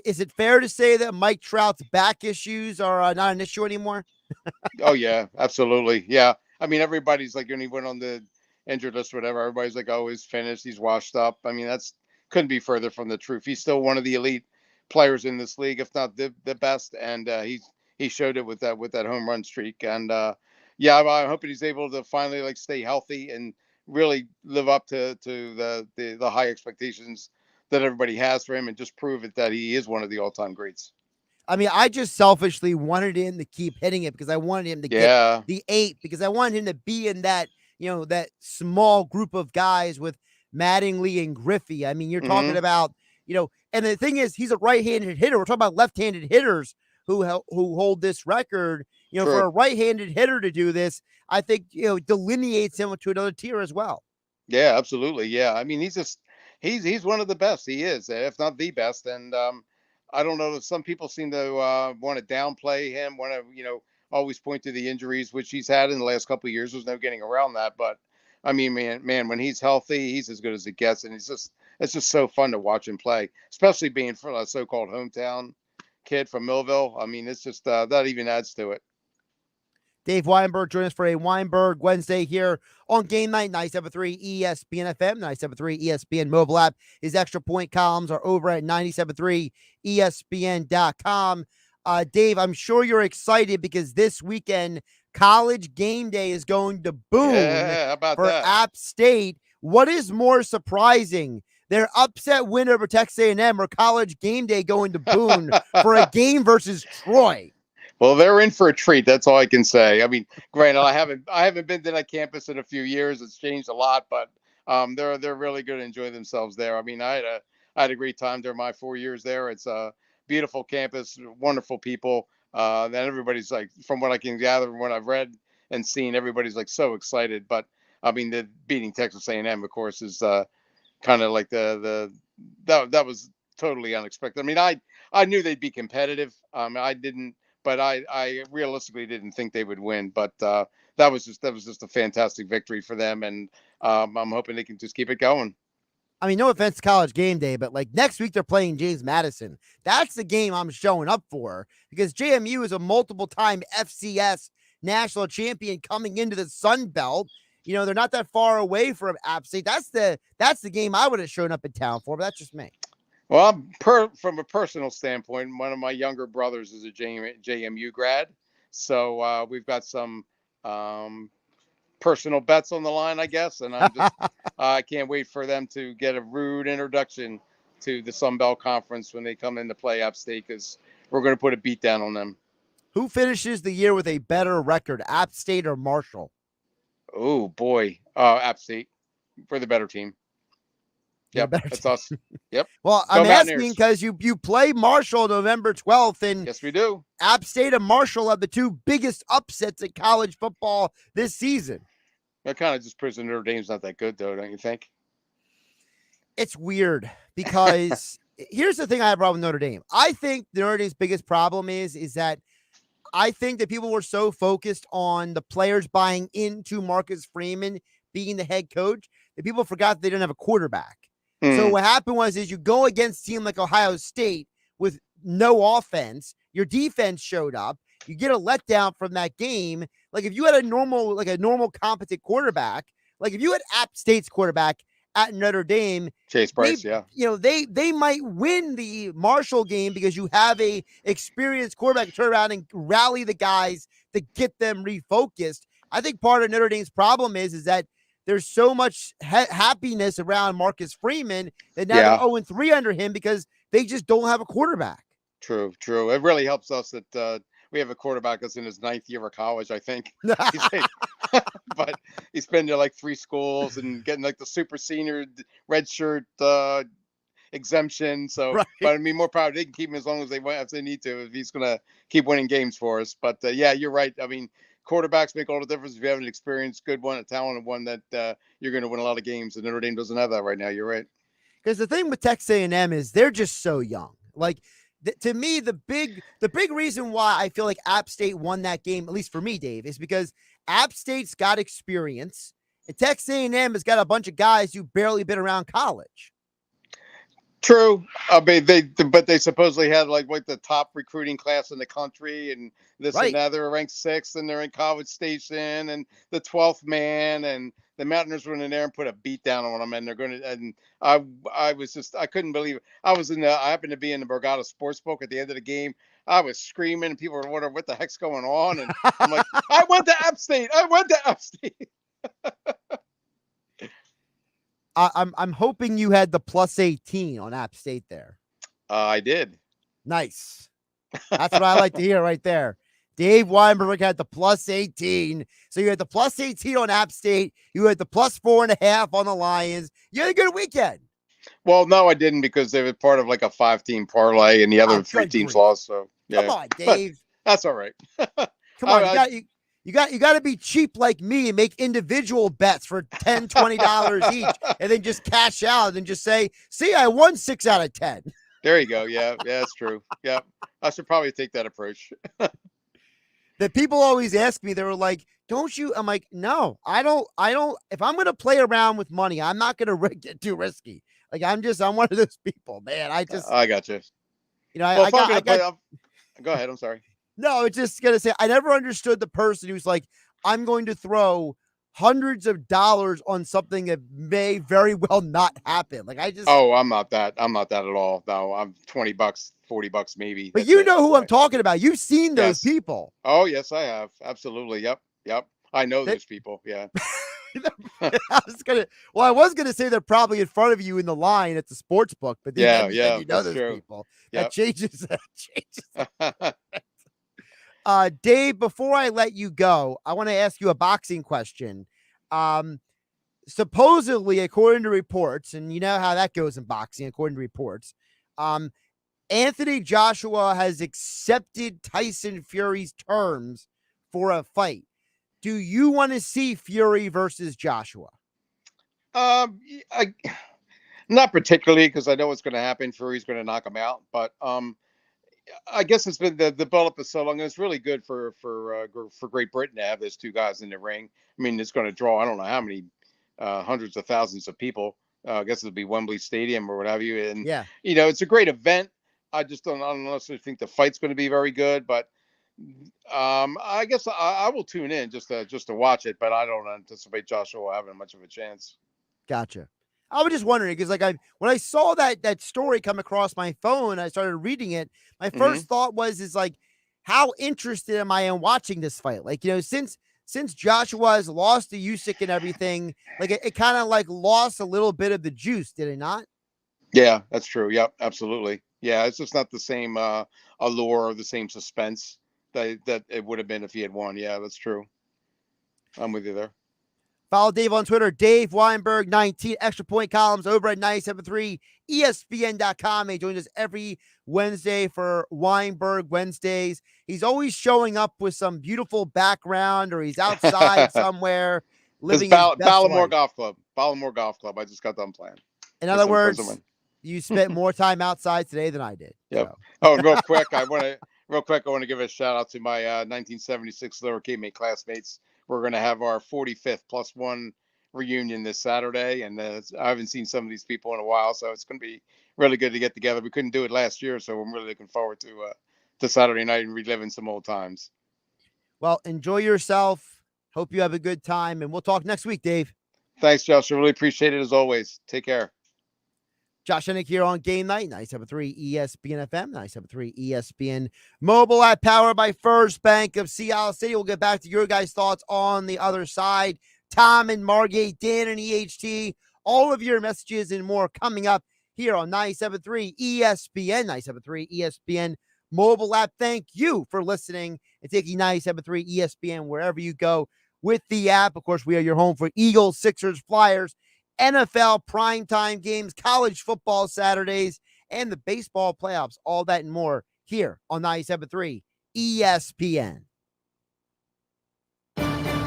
[SPEAKER 5] Is it fair to say that Mike Trout's back issues are not an issue anymore?
[SPEAKER 25] Oh, yeah, absolutely. Yeah. I mean, everybody's like, when he went on the injured list or whatever, everybody's like, oh, he's finished. He's washed up. I mean, couldn't be further from the truth. He's still one of the elite players in this league, if not the best. And he showed it with that home run streak. And I'm hoping he's able to finally stay healthy and really live up to the high expectations that everybody has for him and just prove it that he is one of the all-time greats.
[SPEAKER 5] I mean, I just selfishly wanted him to keep hitting it because I wanted him to get the 8, because I wanted him to be in that, that small group of guys with Mattingly and Griffey. I mean, you're talking about, and the thing is, he's a right-handed hitter. We're talking about left-handed hitters who hold this record. For a right-handed hitter to do this, I think, delineates him to another tier as well.
[SPEAKER 25] Yeah, absolutely. Yeah. I mean, he's one of the best. He is, if not the best. And, I don't know. Some people seem to want to downplay him, want to, always point to the injuries, which he's had in the last couple of years. There's no getting around that. But I mean, man, when he's healthy, he's as good as it gets. And it's just so fun to watch him play, especially being from a so-called hometown kid from Millville. I mean, it's just that even adds to it.
[SPEAKER 5] Dave Weinberg joining us for a Weinberg Wednesday here on GameNight, 97.3 ESPN FM, 97.3 ESPN mobile app. His extra point columns are over at 97.3 ESPN.com. Dave, I'm sure you're excited because this weekend, College Game Day is going to Boone
[SPEAKER 25] Yeah, how about
[SPEAKER 5] for
[SPEAKER 25] that?
[SPEAKER 5] App State. What is more surprising, their upset win over Texas A&M or College Game Day going to Boone for a game versus Troy?
[SPEAKER 25] Well, they're in for a treat. That's all I can say. I mean, granted, I haven't been to that campus in a few years. It's changed a lot, but they're really going to enjoy themselves there. I mean, I had a great time during my 4 years there. It's a beautiful campus, wonderful people. And everybody's like, from what I can gather, from what I've read and seen, everybody's like so excited. But I mean, the beating Texas A&M, of course, is kind of like that was totally unexpected. I mean, I knew they'd be competitive. I didn't, but I realistically didn't think they would win. But that was just a fantastic victory for them, and I'm hoping they can just keep it going.
[SPEAKER 5] I mean, no offense to College Game Day, but like next week they're playing James Madison. That's the game I'm showing up for because JMU is a multiple-time FCS national champion coming into the Sun Belt. You know, they're not that far away from App State. That's the game I would have shown up in town for, but that's just me.
[SPEAKER 25] Well, from a personal standpoint, one of my younger brothers is a JMU grad, so we've got some personal bets on the line, I guess, and I can't wait for them to get a rude introduction to the Sun Belt Conference when they come in to play App State, because we're going to put a beat down on them.
[SPEAKER 5] Who finishes the year with a better record, App State or Marshall?
[SPEAKER 25] Oh boy, App State, we're the better team. Yep, that's us. Yep.
[SPEAKER 5] Well, I'm asking because you play Marshall November 12th, and
[SPEAKER 25] yes, we do.
[SPEAKER 5] App State and Marshall have the two biggest upsets in college football this season.
[SPEAKER 25] That kind of just proves that Notre Dame's not that good, though, don't you think?
[SPEAKER 5] It's weird because here's the thing I have a problem with Notre Dame. I think Notre Dame's biggest problem is that I think that people were so focused on the players buying into Marcus Freeman being the head coach that people forgot that they didn't have a quarterback. So what happened is you go against a team like Ohio State with no offense, your defense showed up, you get a letdown from that game. Like if you had a normal competent quarterback, like if you had App State's quarterback at Notre Dame,
[SPEAKER 25] Chase Bryce,
[SPEAKER 5] they might win the Marshall game because you have a experienced quarterback to turn around and rally the guys to get them refocused. I think part of Notre Dame's problem is that there's so much happiness around Marcus Freeman that now they're 0-3 under him because they just don't have a quarterback.
[SPEAKER 25] True. It really helps us that we have a quarterback that's in his 9th year of college, I think. But he's been to like 3 schools and getting like the super senior red shirt exemption. So, but I mean, more power. They can keep him as long as they need to if he's going to keep winning games for us. But yeah, you're right. I mean, quarterbacks make all the difference. If you have an experienced, good one, a talented one, that you're going to win a lot of games. And Notre Dame doesn't have that right now. You're right.
[SPEAKER 5] Because the thing with Texas A&M is they're just so young. Like to me, the big reason why I feel like App State won that game, at least for me, Dave, is because App State's got experience and Texas A&M has got a bunch of guys who barely been around college.
[SPEAKER 25] True. I mean, they supposedly had like the top recruiting class in the country and this and that. They're ranked 6th and they're in College Station and the 12th man, and the Mountaineers went in there and put a beat down on them, and they're going to. And I couldn't believe it. I happened to be in the Borgata Sportsbook at the end of the game. I was screaming, and people were wondering what the heck's going on. And I'm like, I went to App State.
[SPEAKER 5] I'm hoping you had the +18 on App State there.
[SPEAKER 25] I did.
[SPEAKER 5] Nice. That's what I like to hear right there. Dave Weinberg had the +18. So you had the +18 on App State. You had the +4.5 on the Lions. You had a good weekend.
[SPEAKER 25] Well, no, I didn't because they were part of like a 5-team parlay and the other 3 teams lost. So yeah.
[SPEAKER 5] Come on, Dave.
[SPEAKER 25] But that's all right.
[SPEAKER 5] Come on, you got to be cheap like me and make individual bets for $10, $20 each, and then just cash out and just say, "See, I won 6 out of 10."
[SPEAKER 25] There you go. Yeah, that's true. Yeah, I should probably take that approach.
[SPEAKER 5] That people always ask me, they were like, "Don't you?" I'm like, "No, I don't. If I'm going to play around with money, I'm not going to get too risky. Like I'm one of those people, man. I
[SPEAKER 25] got you.
[SPEAKER 5] You know,
[SPEAKER 25] Go ahead. I'm sorry.
[SPEAKER 5] No, it's just going to say, I never understood the person who's like, I'm going to throw hundreds of dollars on something that may very well not happen. Like, I just.
[SPEAKER 25] Oh, I'm not that at all. No, I'm $20, $40 maybe.
[SPEAKER 5] But you know who I'm talking about. You've seen those people.
[SPEAKER 25] Oh, yes, I have. Absolutely. Yep. I know those people. Yeah.
[SPEAKER 5] I was gonna say they're probably in front of you in the line at the sports book, but then you know those
[SPEAKER 25] true.
[SPEAKER 5] people.
[SPEAKER 25] Yep.
[SPEAKER 5] That changes. Dave, before I let you go, I want to ask you a boxing question. Supposedly, according to reports, and you know how that goes in boxing, according to reports, Anthony Joshua has accepted Tyson Fury's terms for a fight. Do you want to see Fury versus Joshua?
[SPEAKER 25] Not particularly, because I know what's going to happen. Fury's going to knock him out, but I guess it's been the build-up is so long. It's really good for Great Britain to have those two guys in the ring. I mean, it's going to draw I don't know how many hundreds of thousands of people. I guess it'll be Wembley Stadium or what have you. And it's a great event. I don't necessarily think the fight's going to be very good, but I guess I will tune in just to watch it. But I don't anticipate Joshua having much of a chance.
[SPEAKER 5] Gotcha. I was just wondering because, when I saw that story come across my phone, I started reading it. My first thought is how interested am I in watching this fight? Like, since Joshua has lost to Usyk and everything, like it kind of lost a little bit of the juice, did it not?
[SPEAKER 25] Yeah, that's true. Yep, absolutely. Yeah, it's just not the same allure or the same suspense that it would have been if he had won. Yeah, that's true. I'm with you there.
[SPEAKER 5] Follow Dave on Twitter, Dave Weinberg 19, extra point columns over at 97.3 ESPN.com. He joins us every Wednesday for Weinberg Wednesdays. He's always showing up with some beautiful background, or he's outside somewhere living his best
[SPEAKER 25] Ballamore
[SPEAKER 5] life.
[SPEAKER 25] Golf Club. Ballamore Golf Club. I just got done playing.
[SPEAKER 5] In other words, you spent more time outside today than I did.
[SPEAKER 25] Yep.
[SPEAKER 5] So.
[SPEAKER 25] Oh, and real quick, I want to give a shout out to my 1976 Lower Cape classmates. We're going to have our 45th +1 reunion this Saturday, and I haven't seen some of these people in a while, so it's going to be really good to get together. We couldn't do it last year, so I'm really looking forward to Saturday night and reliving some old times.
[SPEAKER 5] Well, enjoy yourself. Hope you have a good time, and we'll talk next week, Dave.
[SPEAKER 25] Thanks, Josh. I really appreciate it as always. Take care.
[SPEAKER 5] Josh Hennig here on Game Night, 97.3 ESPN FM, 97.3 ESPN mobile app, powered by First Bank of Sea Isle City. We'll get back to your guys' thoughts on the other side. Tom and Margate, Dan and EHT, all of your messages and more coming up here on 97.3 ESPN, 97.3 ESPN mobile app. Thank you for listening and taking 97.3 ESPN wherever you go with the app. Of course, we are your home for Eagles, Sixers, Flyers, NFL primetime games, college football Saturdays, and the baseball playoffs, all that and more here on 97.3 ESPN.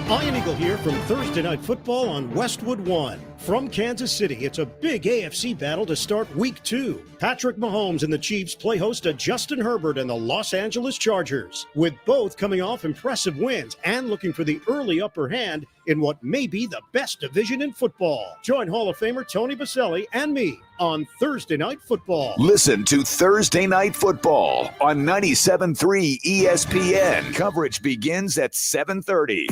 [SPEAKER 6] Ian Eagle here from Thursday Night Football on Westwood One. From Kansas City, it's a big AFC battle to start Week 2. Patrick Mahomes and the Chiefs play host to Justin Herbert and the Los Angeles Chargers, with both coming off impressive wins and looking for the early upper hand in what may be the best division in football. Join Hall of Famer Tony Baselli and me on Thursday Night Football.
[SPEAKER 2] Listen to Thursday Night Football on 97.3 ESPN. Coverage begins at 7:30.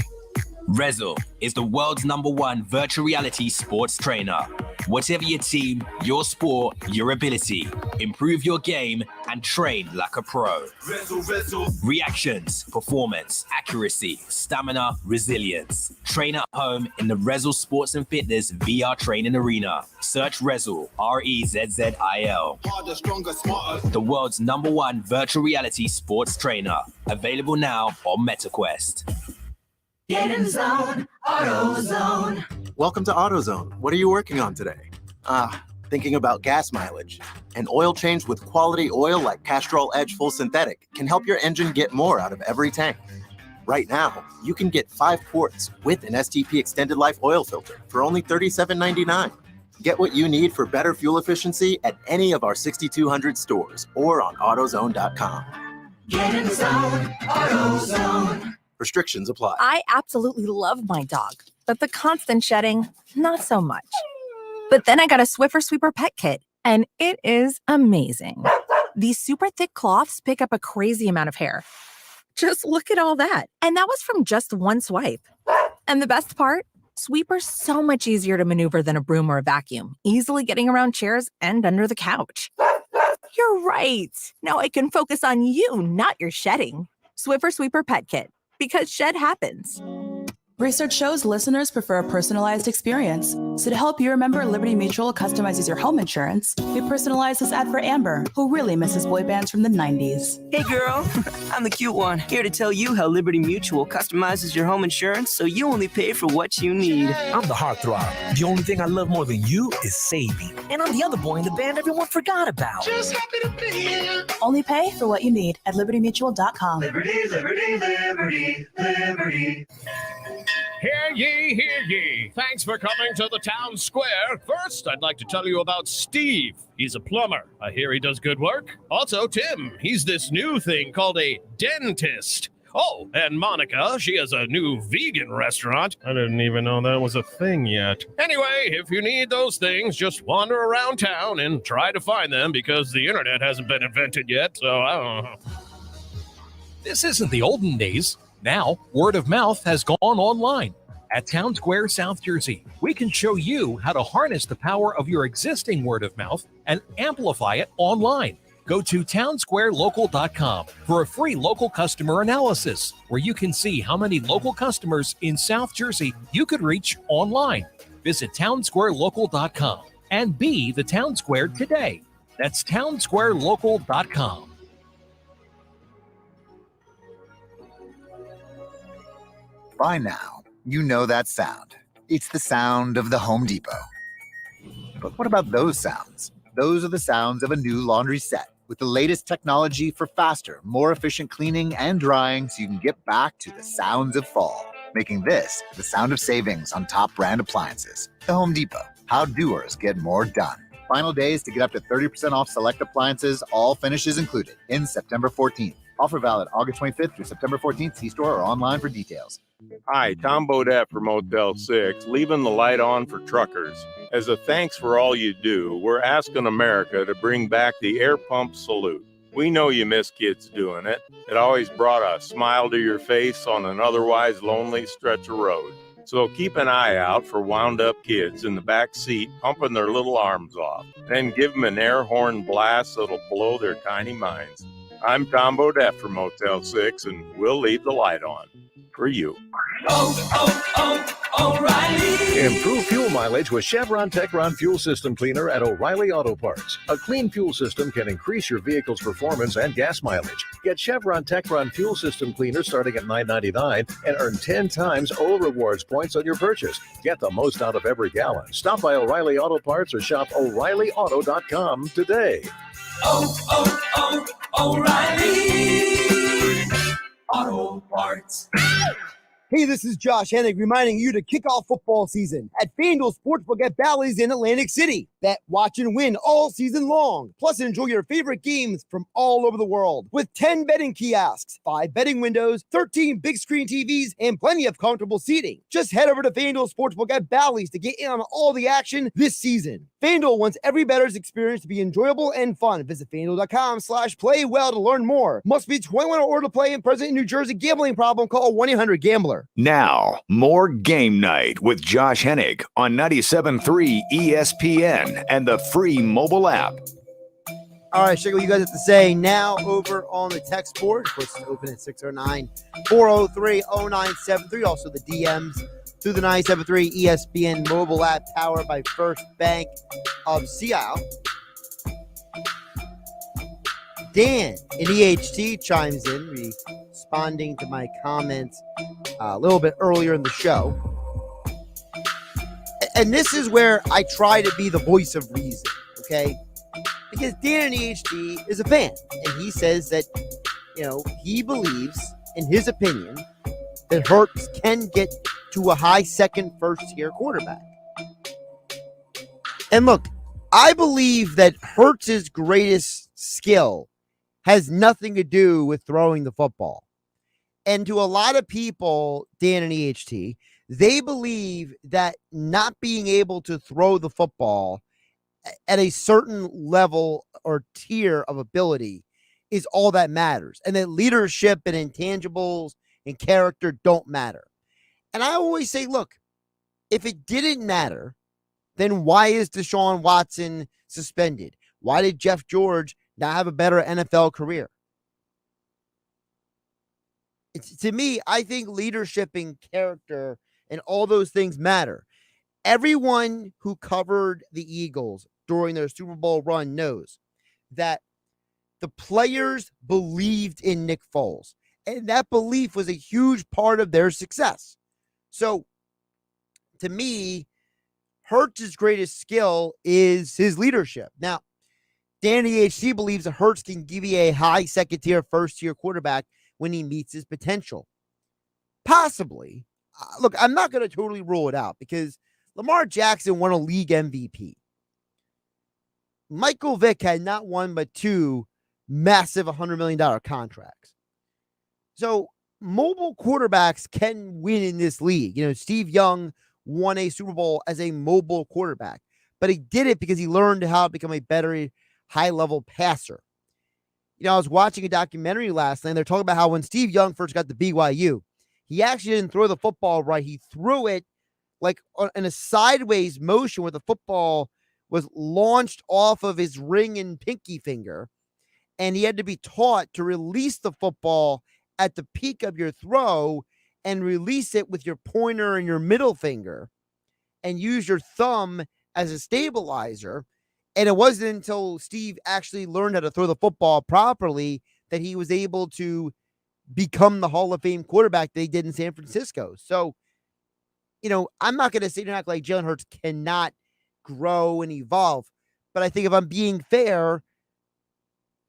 [SPEAKER 7] Rezzle is the world's #1 virtual reality sports trainer. Whatever your team, your sport, your ability, improve your game and train like a pro. Rezzle. Reactions, performance, accuracy, stamina, resilience. Train at home in the Rezzle Sports and Fitness VR training arena. Search Rezzle, REZZIL. Harder, stronger, smarter. The world's #1 virtual reality sports trainer. Available now on MetaQuest.
[SPEAKER 19] Get in the zone, AutoZone.
[SPEAKER 20] Welcome to AutoZone. What are you working on today? Thinking about gas mileage. An oil change with quality oil like Castrol Edge Full Synthetic can help your engine get more out of every tank. Right now, you can get 5 quarts with an STP Extended Life oil filter for only $37.99. Get what you need for better fuel efficiency at any of our 6,200 stores or on AutoZone.com.
[SPEAKER 19] Get in the zone, AutoZone.
[SPEAKER 20] Restrictions apply.
[SPEAKER 9] I absolutely love my dog, but the constant shedding, not so much. But then I got a Swiffer Sweeper Pet Kit, and it is amazing. These super thick cloths pick up a crazy amount of hair. Just look at all that. And that was from just one swipe. And the best part? Sweeper's so much easier to maneuver than a broom or a vacuum, easily getting around chairs and under the couch. You're right. Now I can focus on you, not your shedding. Swiffer Sweeper Pet Kit, because shed happens.
[SPEAKER 4] Research shows listeners prefer a personalized experience. So to help you remember, Liberty Mutual customizes your home insurance. We personalized this ad for Amber, who really misses boy bands from the 90s.
[SPEAKER 8] Hey girl, I'm the cute one, here to tell you how Liberty Mutual customizes your home insurance so you only pay for what you need.
[SPEAKER 10] I'm the heartthrob. The only thing I love more than you is saving. And I'm the other boy in the band everyone forgot about.
[SPEAKER 19] Just happy to be here.
[SPEAKER 4] Only pay for what you need at libertymutual.com.
[SPEAKER 19] Liberty, liberty, liberty, liberty.
[SPEAKER 11] Hear ye, hear ye. Thanks for coming to the town square. First, I'd like to tell you about Steve. He's a plumber. I hear he does good work. Also, Tim. He's this new thing called a dentist. Oh, and Monica, she has a new vegan restaurant. I didn't even know that was a thing yet. Anyway, if you need those things, just wander around town and try to find them because the internet hasn't been invented yet, so I don't know.
[SPEAKER 22] This isn't the olden days. Now, word of mouth has gone online. At Town Square, South Jersey, we can show you how to harness the power of your existing word of mouth and amplify it online. Go to townsquarelocal.com for a free local customer analysis, where you can see how many local customers in South Jersey you could reach online. Visit townsquarelocal.com and be the Town Square today. That's townsquarelocal.com.
[SPEAKER 17] By now, you know that sound. It's the sound of the Home Depot. But what about those sounds? Those are the sounds of a new laundry set with the latest technology for faster, more efficient cleaning and drying so you can get back to the sounds of fall, making this the sound of savings on top brand appliances. The Home Depot. How doers get more done. Final days to get up to 30% off select appliances, all finishes included, in September 14th. Offer valid August 25th through September 14th. See store or online for details.
[SPEAKER 24] Hi, Tom Bodette from Motel 6, leaving the light on for truckers. As a thanks for all you do, we're asking America to bring back the air pump salute. We know you miss kids doing it. It always brought a smile to your face on an otherwise lonely stretch of road. So keep an eye out for wound-up kids in the back seat pumping their little arms off. Then give them an air horn blast that'll blow their tiny minds. I'm Tom Bodette from Motel 6, and we'll leave the light on for you.
[SPEAKER 19] O'Reilly.
[SPEAKER 26] Improve fuel mileage with Chevron Techron Fuel System Cleaner at O'Reilly Auto Parts. A clean fuel system can increase your vehicle's performance and gas mileage. Get Chevron Techron Fuel System Cleaner starting at $9.99 and earn 10 times O Rewards points on your purchase. Get the most out of every gallon. Stop by O'Reilly Auto Parts or shop O'ReillyAuto.com today.
[SPEAKER 19] O'Reilly Auto Parts.
[SPEAKER 5] Hey, this is Josh Hennig reminding you to kick off football season at FanDuel Sportsbook at Bally's in Atlantic City. Bet, watch, and win all season long. Plus, enjoy your favorite games from all over the world with 10 betting kiosks, 5 betting windows, 13 big screen TVs, and plenty of comfortable seating. Just head over to FanDuel Sportsbook at Bally's to get in on all the action this season. FanDuel wants every bettor's experience to be enjoyable and fun. Visit FanDuel.com/playwell to learn more. Must be 21 or older to play and present in New Jersey. Gambling problem? Call 1-800-GAMBLER.
[SPEAKER 2] Now, more Game Night with Josh Hennig on 97.3 ESPN and the free mobile app.
[SPEAKER 5] All right, check out what you guys have to say now over on the text board. Of course, it's open at 609-403-0973. Also, the DMs through the 97.3 ESPN mobile app, powered by First Bank of Seattle. Dan in EHT chimes in, responding to my comments a little bit earlier in the show. And this is where I try to be the voice of reason, okay? Because Dan in EHT is a fan, and he says that, he believes, in his opinion, that Hurts can get to a high second, first-tier quarterback. And look, I believe that Hurts' greatest skill has nothing to do with throwing the football. And to a lot of people, Dan and EHT, they believe that not being able to throw the football at a certain level or tier of ability is all that matters. And that leadership and intangibles and character don't matter. And I always say, look, If it didn't matter, then why is Deshaun Watson suspended? Why did Jeff George not have a better NFL career? To me, I think leadership and character and all those things matter. Everyone who covered the Eagles during their Super Bowl run knows that the players believed in Nick Foles, and that belief was a huge part of their success. So, to me, Hurts' greatest skill is his leadership. Now, Danny HC believes that Hurts can give you a high second-tier, first-tier quarterback when he meets his potential. Possibly. Look, I'm not going to totally rule it out because Lamar Jackson won a league MVP. Michael Vick had not one but two massive $100 million contracts. So mobile quarterbacks can win in this league. You know, Steve Young won a Super Bowl as a mobile quarterback, but he did it because he learned how to become a better high-level passer. You know, I was watching a documentary last night, and they're talking about how when Steve Young first got to BYU, he actually didn't throw the football right. He threw it like in a sideways motion where the football was launched off of his ring and pinky finger, and he had to be taught to release the football at the peak of your throw and release it with your pointer and your middle finger and use your thumb as a stabilizer. And it wasn't until Steve actually learned how to throw the football properly that he was able to become the Hall of Fame quarterback that he did in San Francisco. So, you know, I'm not going to sit here and act like Jalen Hurts cannot grow and evolve. But I think if I'm being fair,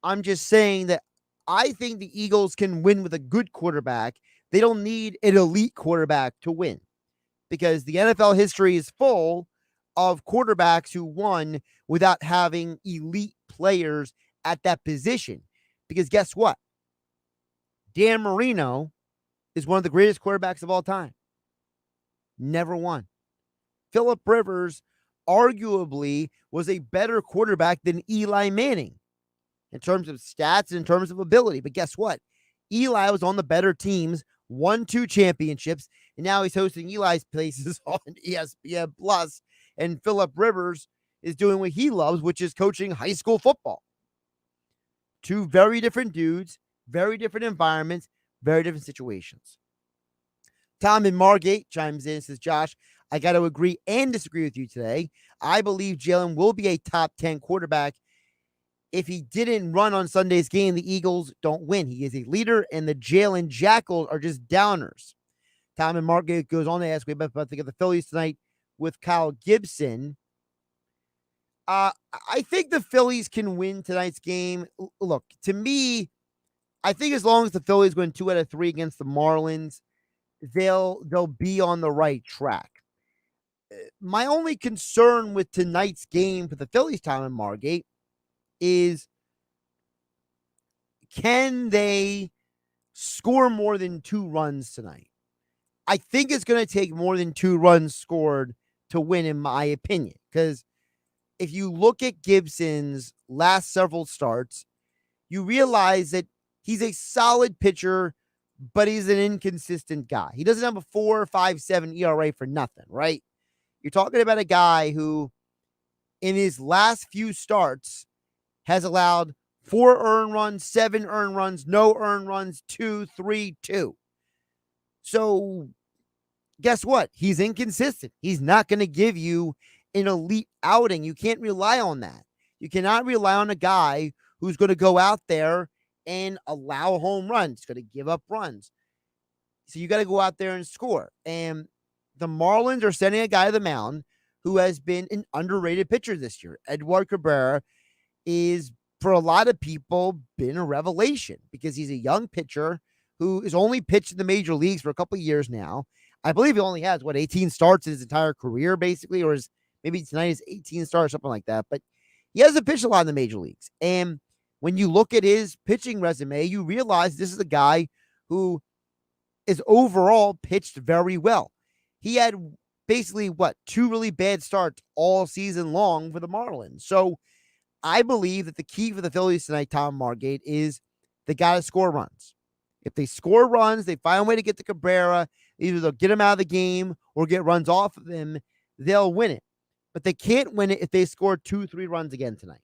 [SPEAKER 5] I'm just saying that I think the Eagles can win with a good quarterback. They don't need an elite quarterback to win because the NFL history is full of quarterbacks who won without having elite players at that position. Because guess what? Dan Marino is one of the greatest quarterbacks of all time. Never won. Phillip Rivers arguably was a better quarterback than Eli Manning in terms of stats and in terms of ability. But guess what? Eli was on the better teams, won 2 championships, and now he's hosting Eli's places on ESPN Plus. And Phillip Rivers is doing what he loves, which is coaching high school football. 2 very different dudes, very different environments, very different situations. Tom in Margate chimes in and says, Josh, I got to agree and disagree with you today. I believe Jalen will be a top 10 quarterback. If he didn't run on Sunday's game, the Eagles don't win. He is a leader, and the Jalen Jackals are just downers. Tom and Margate goes on to ask me about the Phillies tonight with Kyle Gibson. I think the Phillies can win tonight's game. Look, to me, I think as long as the Phillies win 2 out of 3 against the Marlins, they'll be on the right track. My only concern with tonight's game for the Phillies, Tom and Margate, is can they score more than 2 runs tonight? I think it's going to take more than 2 runs scored to win, in my opinion, because if you look at Gibson's last several starts, you realize that he's a solid pitcher, but he's an inconsistent guy. He doesn't have a 4.57 ERA for nothing, right? You're talking about a guy who, in his last few starts, has allowed 4 earned runs, 7 earned runs, no earned runs, 2, 3, 2. So guess what? He's inconsistent. He's not going to give you an elite outing. You can't rely on that. You cannot rely on a guy who's going to go out there and allow home runs. He's going to give up runs. So you got to go out there and score. And the Marlins are sending a guy to the mound who has been an underrated pitcher this year. Edward Cabrera is, for a lot of people, been a revelation because he's a young pitcher who has only pitched in the major leagues for a couple of years now. I believe he only has, 18 starts in his entire career, basically, or maybe tonight is 18 starts, something like that. But he hasn't pitched a lot in the major leagues. And when you look at his pitching resume, you realize this is a guy who is overall pitched very well. He had basically, 2 really bad starts all season long for the Marlins. So I believe that the key for the Phillies tonight, Tom Margate, is they got to score runs. If they score runs, they find a way to get to Cabrera, Either they'll get him out of the game or get runs off of him. They'll win it. But they can't win it if they score 2-3 runs again tonight.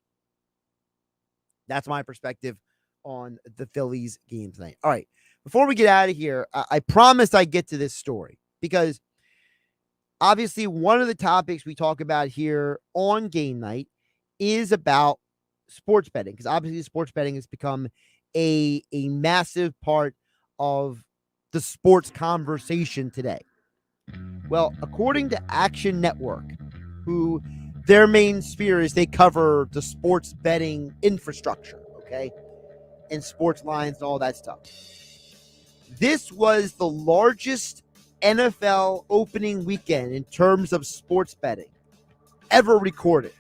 [SPEAKER 5] That's my perspective on the Phillies game tonight. All right. Before we get out of here, I promised I'd get to this story because obviously one of the topics we talk about here on Game Night is about sports betting, because obviously sports betting has become a massive part of the sports conversation today. Well, according to Action Network, who their main sphere is they cover the sports betting infrastructure, okay, and sports lines and all that stuff. This was the largest NFL opening weekend in terms of sports betting ever recorded.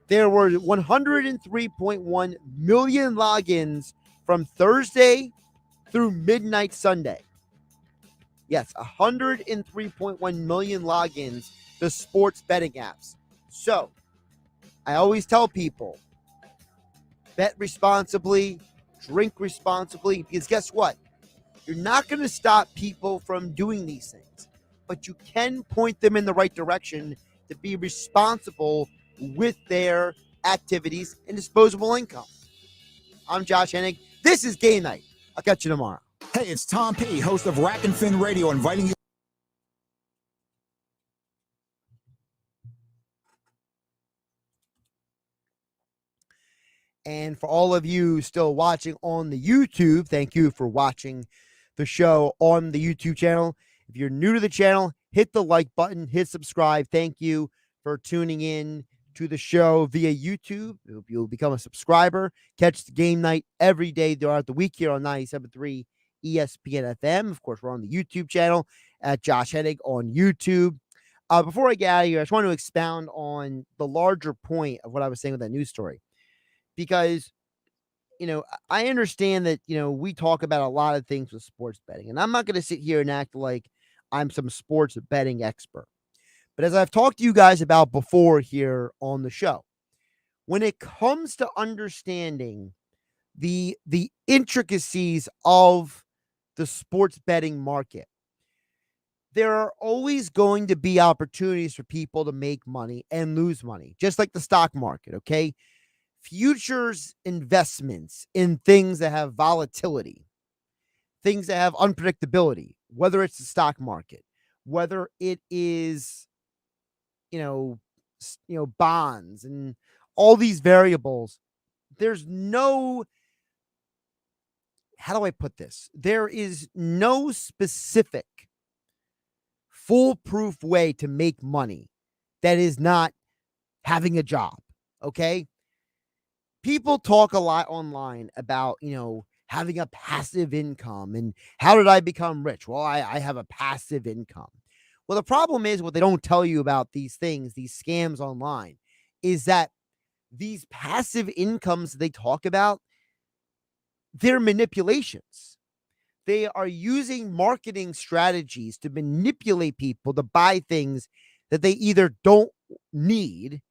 [SPEAKER 5] There were 103.1 million logins from Thursday through midnight Sunday. Yes, 103.1 million logins to sports betting apps. So, I always tell people, bet responsibly, drink responsibly, because guess what? You're not going to stop people from doing these things, but you can point them in the right direction to be responsible with their activities and disposable income. I'm Josh Hennig. This is Game Night. I'll catch you tomorrow.
[SPEAKER 2] Hey, it's Tom P., host of Rack and Fin Radio, inviting you.
[SPEAKER 5] And for all of you still watching on the YouTube, thank you for watching the show on the YouTube channel. If you're new to the channel, hit the like button, hit subscribe. Thank you for tuning in to the show via YouTube. You'll become a subscriber. Catch the Game Night every day throughout the week here on 97.3 ESPN FM. Of course, we're on the YouTube channel at Josh Hennig on YouTube. Before I get out of here, I just want to expound on the larger point of what I was saying with that news story. Because, I understand that, we talk about a lot of things with sports betting. And I'm not going to sit here and act like I'm some sports betting expert. But as I've talked to you guys about before here on the show, when it comes to understanding the intricacies of the sports betting market, there are always going to be opportunities for people to make money and lose money, just like the stock market, okay? Futures investments in things that have volatility, things that have unpredictability, whether it's the stock market, whether it is, bonds and all these variables. There's no, how do I put this? There is no specific foolproof way to make money that is not having a job. Okay. People talk a lot online about, having a passive income and how did I become rich? Well, I have a passive income. Well, the problem is what they don't tell you about these things, these scams online, is that these passive incomes they talk about, they're manipulations. They are using marketing strategies to manipulate people to buy things that they either don't need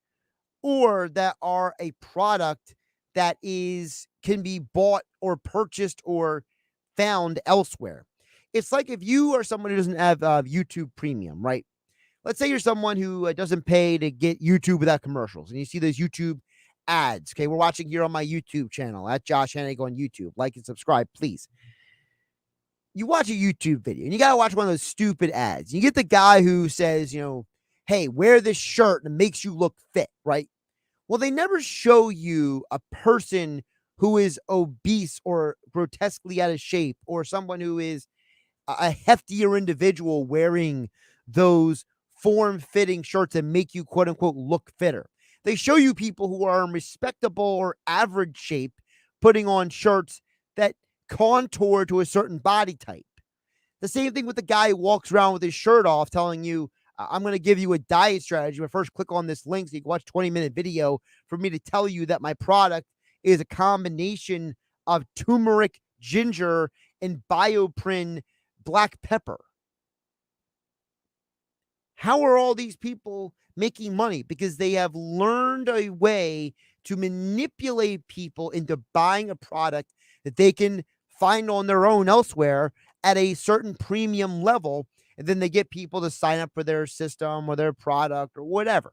[SPEAKER 5] or that are a product that can be bought or purchased or found elsewhere. It's like if you are someone who doesn't have YouTube Premium, right? Let's say you're someone who doesn't pay to get YouTube without commercials, and you see those YouTube ads. Okay, we're watching here on my YouTube channel at Josh Hennig on YouTube. Like and subscribe, please. You watch a YouTube video, and you got to watch one of those stupid ads. You get the guy who says, hey, wear this shirt and it makes you look fit, right? Well, they never show you a person who is obese or grotesquely out of shape or someone who is a heftier individual wearing those form-fitting shirts that make you, quote unquote, look fitter. They show you people who are in respectable or average shape putting on shirts that contour to a certain body type. The same thing with the guy who walks around with his shirt off telling you, I'm going to give you a diet strategy, but first click on this link so you can watch a 20-minute video for me to tell you that my product is a combination of turmeric, ginger, and bioprin black pepper. How are all these people making money? Because they have learned a way to manipulate people into buying a product that they can find on their own elsewhere at a certain premium level, and then they get people to sign up for their system or their product or whatever.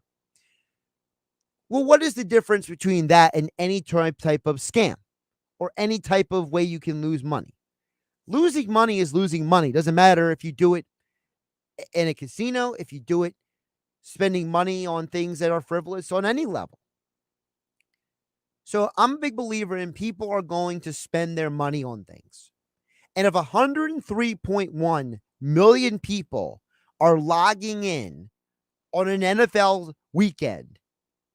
[SPEAKER 5] Well, what is the difference between that and any type of scam or any type of way you can lose money? Losing money is losing money. Doesn't matter if you do it in a casino, if you do it spending money on things that are frivolous on any level. So I'm a big believer in people are going to spend their money on things. And if 103.1 million people are logging in on an NFL weekend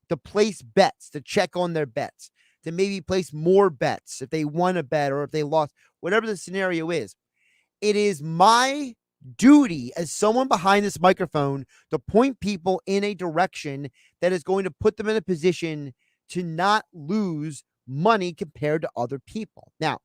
[SPEAKER 5] to place bets, to check on their bets, to maybe place more bets if they won a bet or if they lost, whatever the scenario is, it is my duty as someone behind this microphone to point people in a direction that is going to put them in a position to not lose money compared to other people. Now,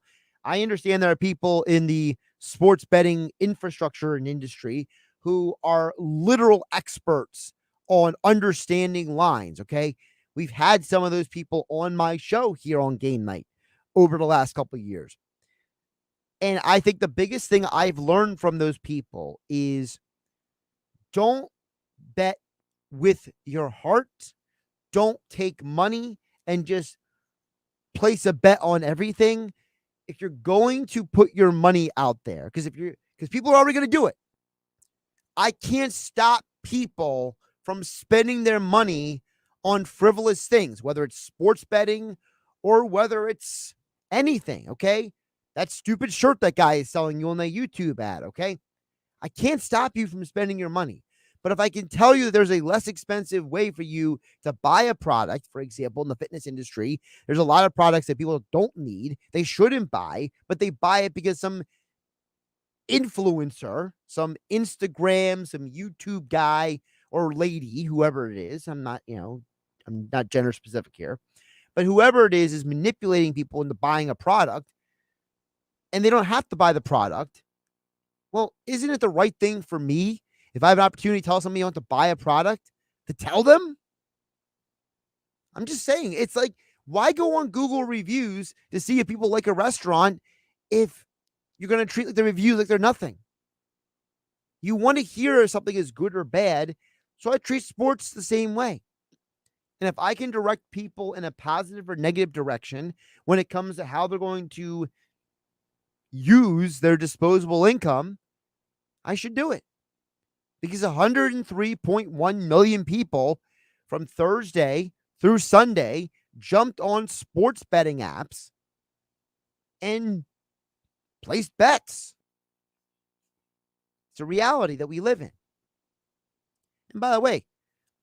[SPEAKER 5] I understand there are people in the sports betting infrastructure and industry who are literal experts on understanding lines, okay? We've had some of those people on my show here on Game Night over the last couple of years. And I think the biggest thing I've learned from those people is don't bet with your heart. Don't take money and just place a bet on everything. If you're going to put your money out there, because people are already going to do it. I can't stop people from spending their money on frivolous things, whether it's sports betting or whether it's anything, okay? That stupid shirt that guy is selling you on the YouTube ad, okay? I can't stop you from spending your money. But if I can tell you that there's a less expensive way for you to buy a product, for example, in the fitness industry, there's a lot of products that people don't need, they shouldn't buy, but they buy it because some influencer, some Instagram, some YouTube guy or lady, whoever it is, I'm not gender specific here, but whoever it is manipulating people into buying a product, and they don't have to buy the product. Well, isn't it the right thing for me, if I have an opportunity to tell somebody I want to buy a product, to tell them? I'm just saying, it's like, why go on Google reviews to see if people like a restaurant if you're going to treat the reviews like they're nothing? You want to hear if something is good or bad, so I treat sports the same way. And if I can direct people in a positive or negative direction when it comes to how they're going to use their disposable income, I should do it. Because 103.1 million people from Thursday through Sunday jumped on sports betting apps and placed bets. It's a reality that we live in. And by the way,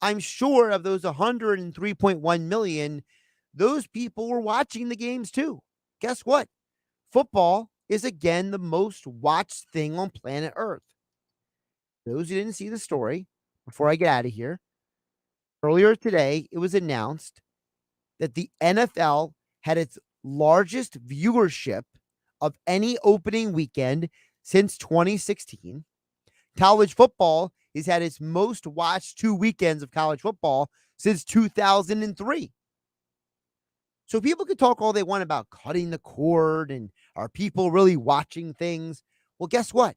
[SPEAKER 5] I'm sure of those 103.1 million, those people were watching the games too. Guess what? Football is again the most watched thing on planet Earth. Those who didn't see the story, before I get out of here, earlier today, it was announced that the NFL had its largest viewership of any opening weekend since 2016. College football has had its most watched 2 weekends of college football since 2003. So people could talk all they want about cutting the cord and are people really watching things? Well, guess what?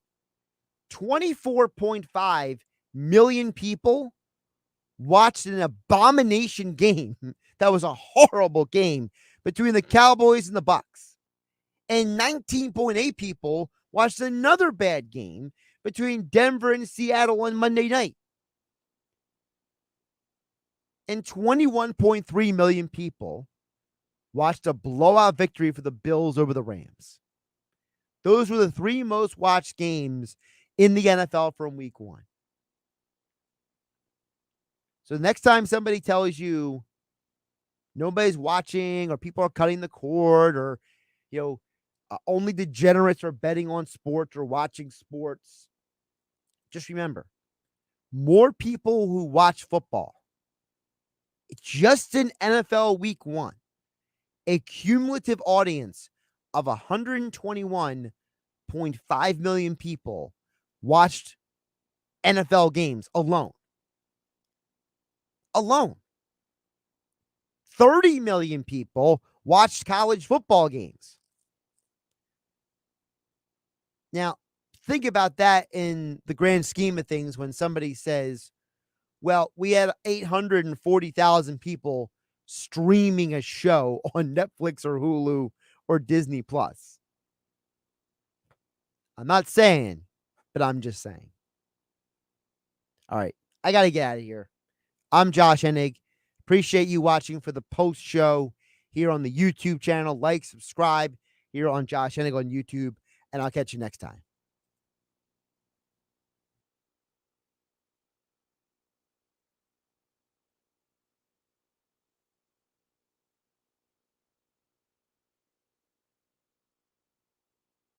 [SPEAKER 5] 24.5 million people watched an abomination game. That was a horrible game between the Cowboys and the Bucks. And 19.8 people watched another bad game between Denver and Seattle on Monday night. And 21.3 million people watched a blowout victory for the Bills over the Rams. Those were the 3 most watched games in the NFL from week 1. So the next time somebody tells you nobody's watching or people are cutting the cord or, only degenerates are betting on sports or watching sports, just remember, more people who watch football, just in NFL week 1, a cumulative audience of 121.5 million people watched NFL games alone. 30 million people watched college football games. Now, think about that in the grand scheme of things when somebody says, well, we had 840,000 people streaming a show on Netflix or Hulu or Disney Plus. I'm not saying, but I'm just saying. All right, I got to get out of here. I'm Josh Hennig. Appreciate you watching for the post show here on the YouTube channel. Like, subscribe here on Josh Hennig on YouTube, and I'll catch you next time.